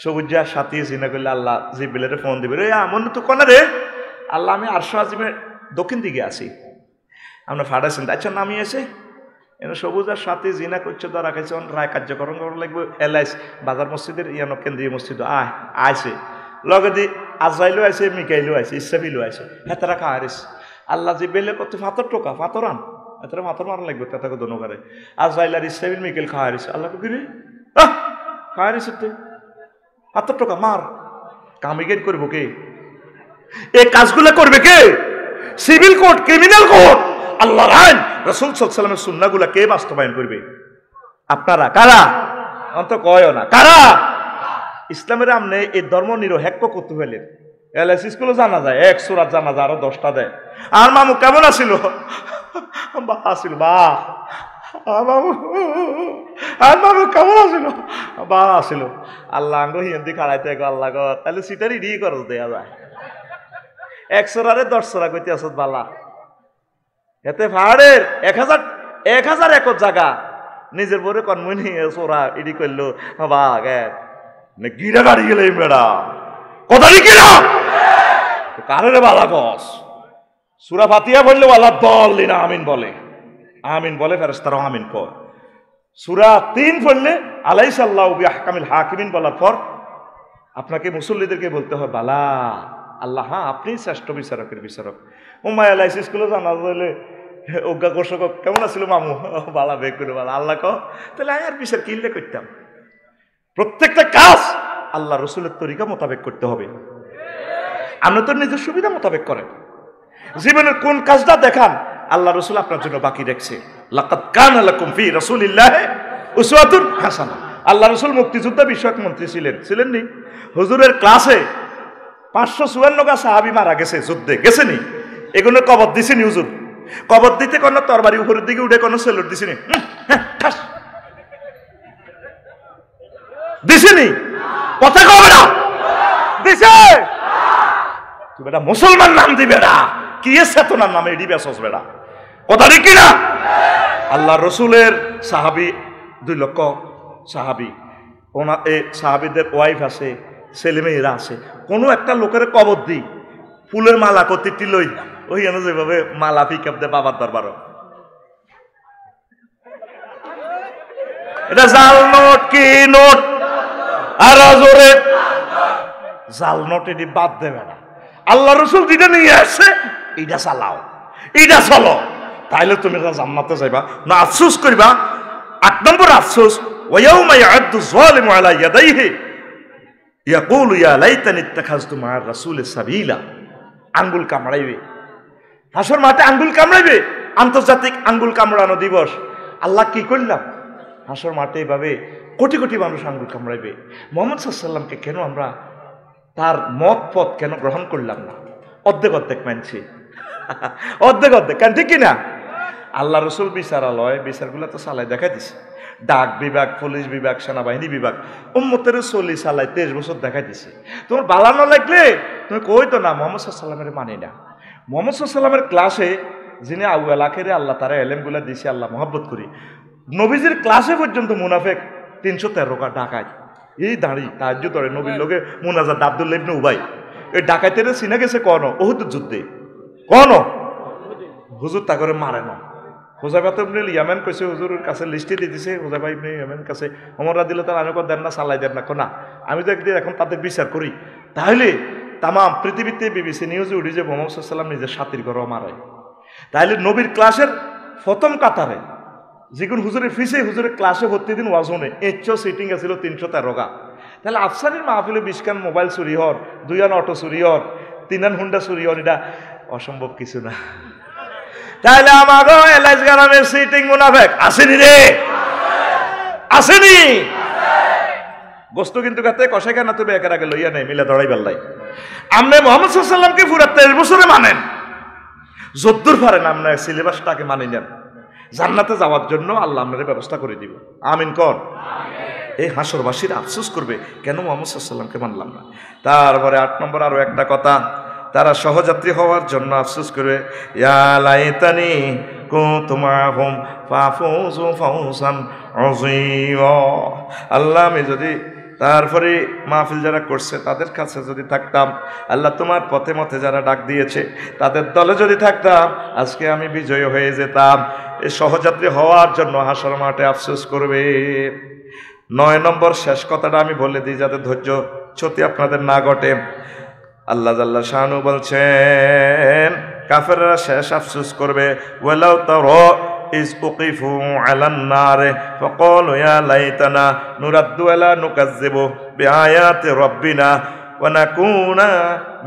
সবুজা সাথী জিনা করলে আল্লাহ জিব্রাইলের ফোন দিবে, রে মনে তো কোনা রে আল্লাহ আমি আরশ আজিমের দক্ষিণ দিকে আছি, আমরা ফাড়াছেন আচ্ছা নামি আছে এনে সবুজ আর সাথে জিনা করছে তো রাখাইছে, রায় কার্যকরণ করা লাগবে। এলআইস বাজার মসজিদের ইয়ানো কেন্দ্রীয় মসজিদ আইছে, লগে দি আজরাইলও আছে, মিকাইলও আছে, ইসরাফিলও আছে, হেতারা খাওয়ারিস আল্লাহ জিব্রাইলে কত ফাতর টোকা ফাতর আন, এতারা ফাতর মারা লাগবে তাকে দনকারে। আজরাইল আর ইসরাফিল মিকাইল খাওয়ারিস, আল্লাহকে কিরে খাওয়ারিস ফাতর টোকা মার। কামিগেট করবো কে? এই কাজগুলো করবে কে? সিভিল কোর্ট, ক্রিমিনাল কোর্ট, আল্লাহর আইন রাসূল সাল্লাল্লাহু আলাইহি ওয়াসাল্লামের সুন্নাহগুলো কে বাস্তবায়ন করবে? আপনারা। কারা? অন্ত কয় না কারা? ইসলামের আমনে এই ধর্ম নিরপেক্ষ করতে হইলে এলএস স্কুলে জানা যায়, এক সূরা জানা যায়, আরো 10টা দেয়। আর মামু কেমন আছিল? বা আছিল বা আর মামু কেমন আছিল? বা আছিল। আল্লাহ আঙ্গ হিন্দি খাড়াইতে গো আল্লাহ গো, তাহলে সিটারি রি করো দেয়া যায়। 100 রারে 10 সূরা কইতে আসত বালা, এতে পাহাড়ের 1000 একর জায়গা নিজের বরে কনমনি সোরা ইডি করলো বা গে গিরা গাড়ি গেলে বেড়া কথা কি না? কারে বালা গস সূরা ফাতিহা বললে আল্লাহ দল্লিনা আমিন বলে, আমিন বলে ফেরেশতারা আমিন কয়। সূরা 3 পড়লে আলাইসাল্লাহু বিআহকামিল হাকিমিন বলার পর আপনাকে মুসল্লিদেরকে বলতে হয় বালা আল্লাহ, হ্যাঁ আপনি শ্রেষ্ঠ বিচারকের বিচারক। উম্মাই আলাইস স্কুলে জানা যাইলে অজ্ঞা ঘোষক কেমন আছিল মামু? বালা বেগ করে বালা আল্লাহ কহ, তাহলে আমি আর বিচার কিনলে করতাম। প্রত্যেকটা কাজ আল্লাহ রসুলের তরিকা মোতাবেক করতে হবে। আপনি তো নিজের সুবিধা মোতাবেক করেন। জীবনের কোন কাজটা দেখান আল্লাহ রসুল আপনার জন্য বাকি রেখেছে। লাকাদ কানা লাকুম ফি রাসূলিল্লাহি উসওয়াতুন হাসানাহ। আল্লাহ রসুল মুক্তিযোদ্ধা বিষয়ক মন্ত্রী ছিলেন নি? হুজুরের ক্লাসে 554 গা সাহাবী মারা গেছে, যুদ্ধে গেছেনি, এগুলো কবর দিছেনি হুজুর। কবর দিতে কোনো তরবারি উপরের দিকে উঠে কোনো সেলুট দিছেনি? দিছেনি? কথা কবে না দিছে? তুই বেটা মুসলমান নাম দিবে না, কি চেতনার নামে এডি বেসস বেটা, কথা ঠিক না? আল্লাহ রসুলের সাহাবী 2 লক্ষ সাহাবী, ওনা এই সাহাবীদের ওয়াইফ আছে, ছেলেমেয়েরা আছে। কোনো একটা লোকের কবর দিই ফুলের মালা কতিটি লই ওই যেভাবে মালা পিকআপ দে বাবার দরবার, এটা জাল নোট কি নোট? আর জোরে জাল নোট এটি বাদ দেবে না। আল্লাহ রসুল যেটা নিয়ে আসছে এইটা চালাও, এইটা চলো, তাইলে তুমি জান্নাতে যাইবা না আফসোস করিবা। 8 নম্বর আফসোস, ওয়ায়াউমা ইয়াদু যালিমু আলা ইয়াদাইহি ইয়াকুলু ইয়া লাইতানি ইত্তাখাযতু মা'আর রাসূলি সাবিলা। আঙ্গুল কামড়াইবে, হাসর মাঠে আঙ্গুল কামড়াইবে, আন্তর্জাতিক আঙ্গুল কামড়ানো দিবস। আল্লাহ কি করলাম? হাসর মাঠে এভাবে কোটি কোটি মানুষ আঙ্গুল কামড়াইবে। মুহাম্মদ সাল্লাল্লাহু আলাইহি ওয়াসাল্লামকে কেন আমরা তার মত পথ কেন গ্রহণ করলাম না? অর্ধেক মানছি, অর্ধেক কেন, ঠিক কিনা? আল্লাহ রসুল বিচারালয় বিচারগুলো তো চালাই দেখাই দিছে। ডাক বিভাগ, পুলিশ বিভাগ, সেনাবাহিনী বিভাগ উম্মতের চলি চালাই 23 বছর দেখাই দিছে। তোমার বালানো লাগলে তুমি কই তো না মুহাম্মদ সাল্লাল্লাহু আলাইহি ওয়াসাল্লামের মানি না। মুহাম্মদ সাল্লাল্লাহু আলাইহি ওয়াসাল্লামের ক্লাসে যিনি আউয়াল আখেরে আল্লাহ তারা এলেমগুলা দিছে, আল্লাহ মহব্বত করি। নবীজির ক্লাসে পর্যন্ত মুনাফেক 313 ডাকায় এই দাঁড়ি তাহাজ্জুদ ধরে নবীর লোকে মুনাজাত আব্দুল্লাহ ইবনে উবাই এই ডাকাইতের চিনা গেছে কোন উহুদ যুদ্ধে, কোন হুজুর তা করে মারে না, হুযায়ফা ইবনুল ইয়ামান কইছে হুজুরের কাছে লিস্টে দিয়ে দিছে, হুযায়ফা ইবনুল ইয়ামানের কাছে ওমর রাদিয়াল্লাহু তাআলা আনহু দেন না, সালাই দেন না, কোনা আমি তো একদিন এখন তাদের বিচার করি, তাহলে তামাম পৃথিবীতে বিবিসি নিউজে উঠি যে মুহাম্মদ সাল্লাল্লাহু আলাইহি ওয়াসাল্লাম নিজের সাথীর ঘরও মারায়। তাহলে নবীর ক্লাসের প্রথম কাতারে যেগুন হুজুরের ফিসে হুজুরের ক্লাসে ভর্তি দিন ওয়াজনে এচও সিটিং আছিল 313 গা। তাহলে আফসারির মাহফিলে 20 খান মোবাইল চুরি হর, 2 আন অটো চুরি হর, 3 আন হুন্ডা চুরি হর, এটা অসম্ভব কিছু না। তাহলে আমাগো এলাইজ গ্রামের সিটিং মুনাফেক আসেনি রে, আসেনি গোস্ত কিন্তু গাতে কষাই কেন তুমি একের আগে লইয়া নেই মিলে দড়াই বেল্লাই। আপনি মুহাম্মদ সাল্লাল্লাহু আলাইহি ওয়াসাল্লামকে পুরো 23 বছরে মানেন, যদ্দূর পারেন আপনার সিলেবাসটাকে মানি নেন, জান্নাতে যাওয়ার জন্য আল্লাহ আপনার ব্যবস্থা করে দিব। আমিন কোন? এই হাসরবাসীর আফসোস করবে কেন মুহাম্মদ সাল্লাল্লাহু আলাইহি ওয়াসাল্লামকে মানলাম না। তারপরে 8 নম্বর আরো একটা কথা, তারা সহযাত্রী হওয়ার জন্য আফসোস করবে, ইয়া লাইতানি কুনতু মাআহুম ফাফুযু ফাওজান আযীমা। আল্লাহ আমি যদি তারপরে মাহফিল যারা করছে তাদের কাছে যদি থাকতাম, আল্লাহ তোমার পথে মতে যারা ডাক দিয়েছে তাদের দলে যদি থাকতাম, আজকে আমি বিজয়ী হয়ে যেতাম। এই সহযাত্রী হওয়ার জন্য হাসর মাঠে আফসোস করবে। 9 নম্বর শেষ কথাটা আমি বলে দিই যাতে ধৈর্যচ্যুতি আপনাদের না ঘটে। আল্লাহ জাল্লা শানু বলছেন কাফেররা শেষ আফসোস করবে, ওয়ালাউ তারা ইজ উকিফু আলান নার ফাকালু ইয়া লাইতানা নুরাদ্দু ওয়ালা নুকাজ্জিবু বিআয়াতি রাব্বিনা ওয়া নাকুনা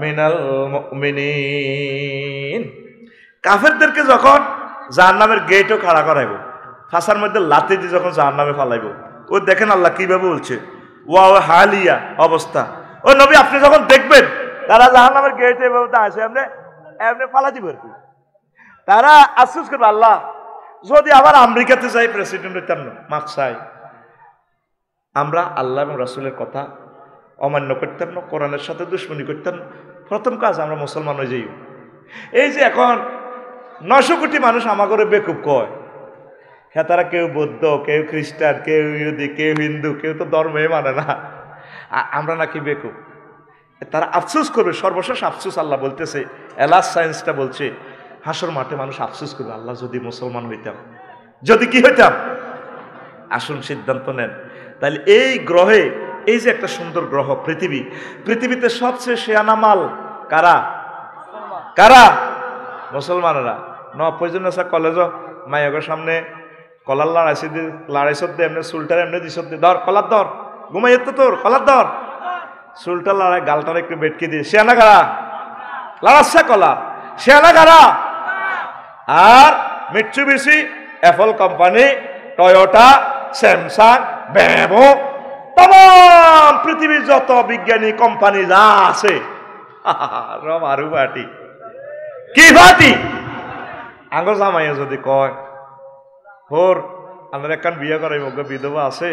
মিনাল মুমিনিন। কাফেরদেরকে যখন জাহান্নামের গেটও খাড়া করাইব, ফাঁসার মধ্যে লাথি দিয়ে যখন জাহান্নামে ফালাইব, ও দেখেন আল্লাহ কিভাবে বলছে, ওয়া হালিয়া অবস্থা। ও নবী আপনি যখন দেখবেন তারা জাহান্নামের গেটে এভাবে আসে, এমনি ফালা দিব আর কি, তারা আফসোস করবে আল্লাহ যদি আবার আমেরিকাতে যাই প্রেসিডেন্ট হইতাম না, মাফ চাই। আমরা আল্লাহ এবং রাসূলের কথা অমান্য করতাম না, কোরআনের সাথে দুশমনি করতাম না, প্রথম কাজ আমরা মুসলমান হয়ে যাই। এই যে এখন 900 কোটি মানুষ আমাকে বেকুব কয়, হ্যাঁ তারা কেউ বৌদ্ধ, কেউ খ্রিস্টান, কেউ ইহুদি, কেউ হিন্দু, কেউ তো ধর্মে মানে না, আমরা নাকি বেকুব। তারা আফসোস করবে, সর্বশেষ আফসোস আল্লাহ বলতেছে, এলাস সায়েন্সটা বলছে হাসর মাঠে মানুষ আফসোস করবে, আল্লাহ যদি মুসলমান হইতাম, যদি কি হইতাম। আসুন সিদ্ধান্ত নেন। তাহলে এই গ্রহে, এই যে একটা সুন্দর গ্রহ পৃথিবী, পৃথিবীতে সবচেয়ে শেয়ানা মাল কারা? কারা? মুসলমানেরা। প্রয়োজন আছে কলেজ মাইগের সামনে কলার লড়াইছত দে, এমনি চুলটার এমনি দিছত দে, ধর কলার ধর, ঘুমাই তো তোর কলার ধর, চুলটা লড়াই গালটার একটু বেটকে দিয়ে শেয়ানা কারা? লড়াচ্ছে কলা শেয়ানা কারা? আর Mitsubishi, Apple company, Toyota, Samsung, ব্যাভো, তমাম পৃথিবীর যত বিজ্ঞানী কোম্পানি যা আছে রমারু পার্টি কি পার্টি। আঙ্গ জামাইয়া যদি কয় হোর আমার একখান বিয়ে করাইব, বিধবা আছে,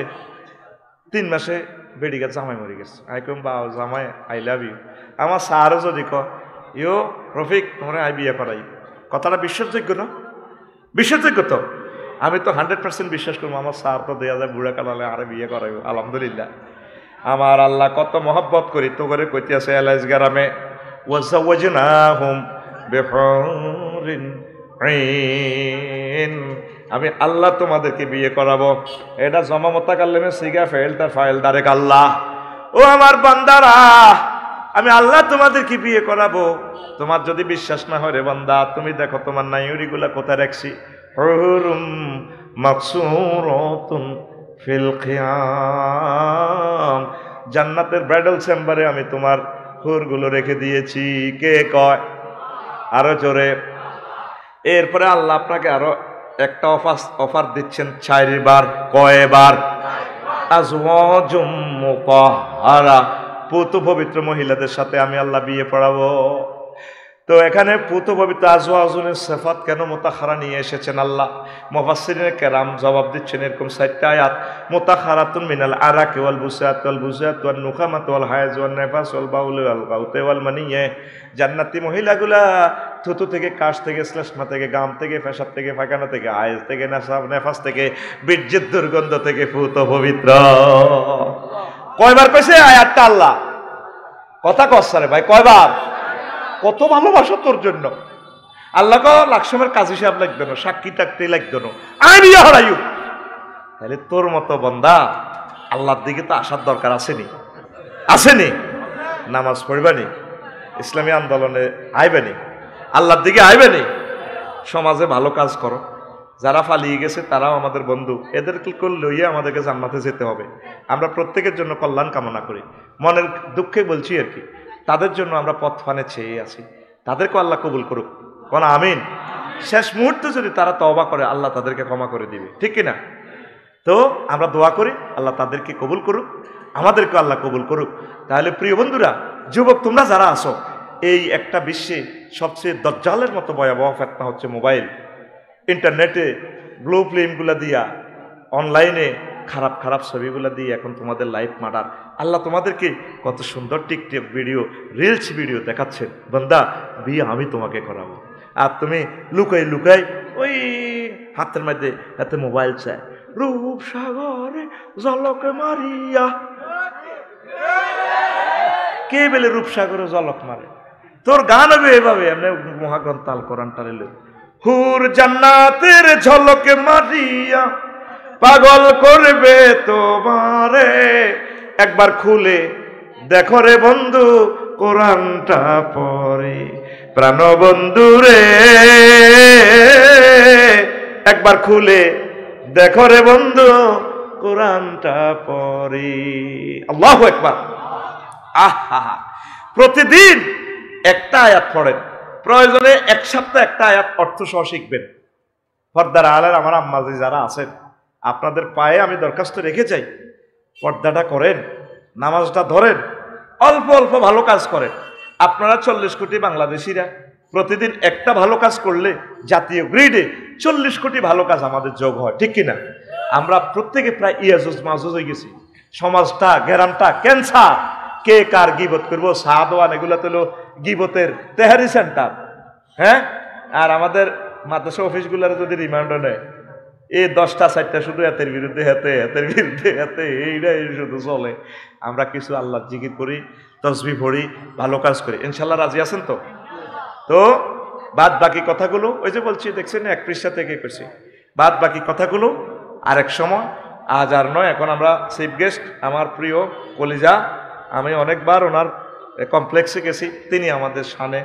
3 মাসে বেড়ি গেছে, জামাই মরে গেছে, আই কম বা জামাই আই লাভ ইউ। আমার স্যারও যদি কয় ইয়ো রফিক তোমার আই বিয়ে করাই, কথাটা বিশ্বাসযোগ্য না? বিশ্বাসযোগ্য তো? আমি তো 100% বিশ্বাস করবো আমার স্যার তো দেয়া যায় বুড়া কালালে আরে বিয়ে করাইব। আলহামদুলিল্লাহ আমার আল্লাহ কত মহব্বত করি তো করে কইতে আছে এলাইজ গ্রামে, ওয়াজাওয়াজনাহুম বিহুরিন আইন, আমি আল্লাহ তোমাদেরকে বিয়ে করাবো। এটা জমামতা কাল্লেমে সিগা ফেলটা ফাইল ডাইরেক্ট আল্লাহ, ও আমার বান্দারা আমি আল্লাহ তোমাদেরকে বিয়ে করাবো। তোমার যদি বিশ্বাস না হয় রে বান্দা, তুমি দেখো তোমার নাইউরিগুলা কোথায় রাখছি, হুরুম মাকসুরাতুন ফিল খিয়াম, জান্নাতের ব্রাইডাল চেম্বারে আমি তোমার হুরগুলো রেখে দিয়েছি। কে কয়? আরো জোরে। এরপরে আল্লাহ আপনাকে আরো একটা অফার দিচ্ছেন 4 বার। কয়বার? আজওয়াজুম মুতাহহারা, পুত পবিত্র মহিলাদের সাথে আমি আল্লাহ বিয়ে পড়াবো। তো এখানে পুত পবিত্র আজওয়াজুনের সিফাত কেন মুতাহহারা নিয়ে এসেছেন আল্লাহ? মুফাসসিরিনে কেরাম জবাব দিচ্ছেন এরকম 4টা আয়াত, মুতাহহারাতুন মিনাল আরাকি ওয়াল বুসাত ওয়ান নুখামাত ওয়াল হায়াজ ওয়ান নিফাস ওয়াল বাউল ওয়াল গাউত ওয়াল মানিয়ে। জান্নাতি মহিলাগুলা থুতু থেকে, কাশ থেকে, শ্লেষ্মা থেকে, গাম থেকে, পেশাব থেকে, পায়খানা থেকে, হায়েজ থেকে, নেফাস থেকে, বীর্যের দুর্গন্ধ থেকে পুত পবিত্র। কয়বার কইছে আয়াতটা আল্লাহ? কথা কস রে ভাই, কয়বার? কত ভালোবাসা তোর জন্য। আল্লাহকে লাকসমের কাজী সাহেব লাগবে না, সাক্ষী থাকতে লাগবে না, আমি হারাইও। তাহলে তোর মতো বন্দা আল্লাহর দিকে তো আসার দরকার আসেনি, আসেনি? নামাজ পড়বানি, ইসলামী আন্দোলনে আইবেনি, আল্লাহর দিকে আইবেনি, সমাজে ভালো কাজ করো। যারা পালিয়ে গেছে তারাও আমাদের বন্ধু, এদেরকে লইয়ে আমাদেরকে জান্নাতে যেতে হবে। আমরা প্রত্যেকের জন্য কল্যাণ কামনা করি, মনের দুঃখে বলছি আর কি। তাদের জন্য আমরা পথ ফানে চেয়ে আছি, তাদেরকে আল্লাহ কবুল করুক, কোন আমিন। শেষ মুহূর্তে যদি তারা তওবা করে আল্লাহ তাদেরকে ক্ষমা করে দিবে, ঠিক কিনা? তো আমরা দোয়া করি আল্লাহ তাদেরকে কবুল করুক, আমাদেরকে আল্লাহ কবুল করুক। তাহলে প্রিয় বন্ধুরা, যুবক তোমরা যারা আসো, এই একটা বিশ্বে সবচেয়ে দজ্জালের মতো ভয়াবহ ফিতনা হচ্ছে মোবাইল, ইন্টারনেটে ব্লু ফিল্মগুলো দিয়া, অনলাইনে খারাপ খারাপ ছবিগুলো দিয়ে এখন তোমাদের লাইফ মার্ডার। আল্লাহ তোমাদেরকে কত সুন্দর টিকটক ভিডিও, রিলস ভিডিও দেখাচ্ছেন, বান্দা বিয়ে আমি তোমাকে করাবো, আর তুমি লুকাই লুকাই ওই হাতের মধ্যে হাতে মোবাইল চায়, রূপসাগরে জলক মারিয়া। কে বলে রূপসাগরে জলক মারে? তোর গান হবে এভাবে, এমনি মহাগ্রন্থ আল কোরআন টানিল, হুর জান্নাতের ঝলক মারিয়া পাগল করবে তোমারে। একবার খুলে দেখো রে বন্ধু কোরআনটা পড়ে, প্রাণ বন্ধু রে একবার খুলে দেখো রে বন্ধু কোরআনটা পড়ে। আল্লাহু আকবার। আহা, প্রতিদিন একটা আয়াত পড়েন, প্রয়োজনে এক সপ্তাহ একটা আয়াত অর্থ সহ শিখবেন। পর্দার আলের আমার আম্মাজি যারা আছেন, আপনাদের পায়ে আমি দরখাস্ত রেখে যাই, পর্দাটা করেন, নামাজটা ধরেন, অল্প অল্প ভালো কাজ করেন। আপনারা 40 কোটি বাংলাদেশিরা প্রতিদিন একটা ভালো কাজ করলে জাতীয় গ্রিডে 40 কোটি ভালো কাজ আমাদের যোগ হয়, ঠিক কিনা? আমরা প্রত্যেকে প্রায় ইয়াজুজ মাজুজ হয়ে গেছি। সমাজটা, গ্রামটা ক্যান্সার। কে কার গিবত করবো, সাদওয়ান এগুলো তো হলো গিবতের তেহারি সেন্টার। হ্যাঁ, আর আমাদের মাদ্রাসা অফিসগুলোর যদি রিমান্ড নেয়, এই 10টা 4টা শুধু এতের বিরুদ্ধে হাতে, এতের বিরুদ্ধে হাতে, এইটাই শুধু চলে। আমরা কিছু আল্লাহ জিকির করি, তসবিহ পড়ি, ভালো কাজ করি, ইনশাল্লাহ রাজি আছেন তো? তো বাদ বাকি কথাগুলো ওই যে বলছি, দেখছেন 1 পৃষ্ঠা থেকে করছি, বাদ বাকি কথাগুলো আরেক সময়, আজ আর নয়। এখন আমরা চিফ গেস্ট আমার প্রিয় কলিজা, আমি অনেকবার ওনার কমপ্লেক্সে গেছি, তিনি আমাদের সামনে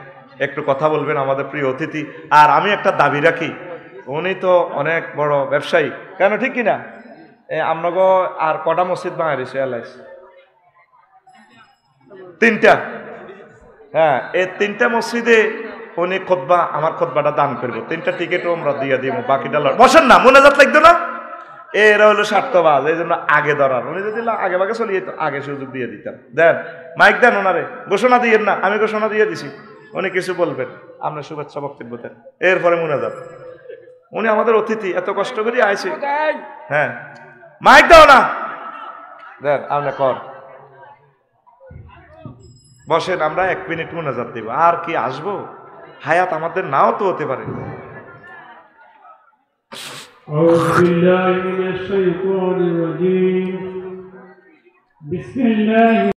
একটু কথা বলবেন, আমাদের প্রিয় অতিথি। আর আমি একটা দাবি রাখি, উনি তো অনেক বড় ব্যবসায়ী, কেন ঠিক কিনা? আপনাকে আর কটা মসজিদ বাঙালিছে এলাইস? 3টা। হ্যাঁ, এই 3টা মসজিদে উনি খুতবা, আমার খুতবাটা দান করবো, 3টা টিকিটও আমরা দিয়ে দিব, বাকিটা বসেন না, মোনাজাত লাগতো না, এরা হলো স্বার্থবাজ, এই জন্য আগে ধরার। উনি যদি আগে ভাগে চলিয়ে তো আগে সুযোগ দিয়ে দিতাম। দেন মাইক দেন ওনারে, ঘোষণা দিয়েন না, আমি ঘোষণা দিয়ে দিছি, উনি কিছু বলবেন, আমরা শুভেচ্ছা বক্তব্য দেন, এরপরে মোনাজাত। উনি আমাদের অতিথি, এত কষ্ট করে আইছে। হ্যাঁ, মাইক দাও না, দেন আপনি কর, বসেন, আমরা 1 মিনিট মোনাজাত দিব। আর কি আসবো, হায়াত আমাদের নাও তো হতে পারে। أعوذ بالله من الشيطان الرجيم. بسم الله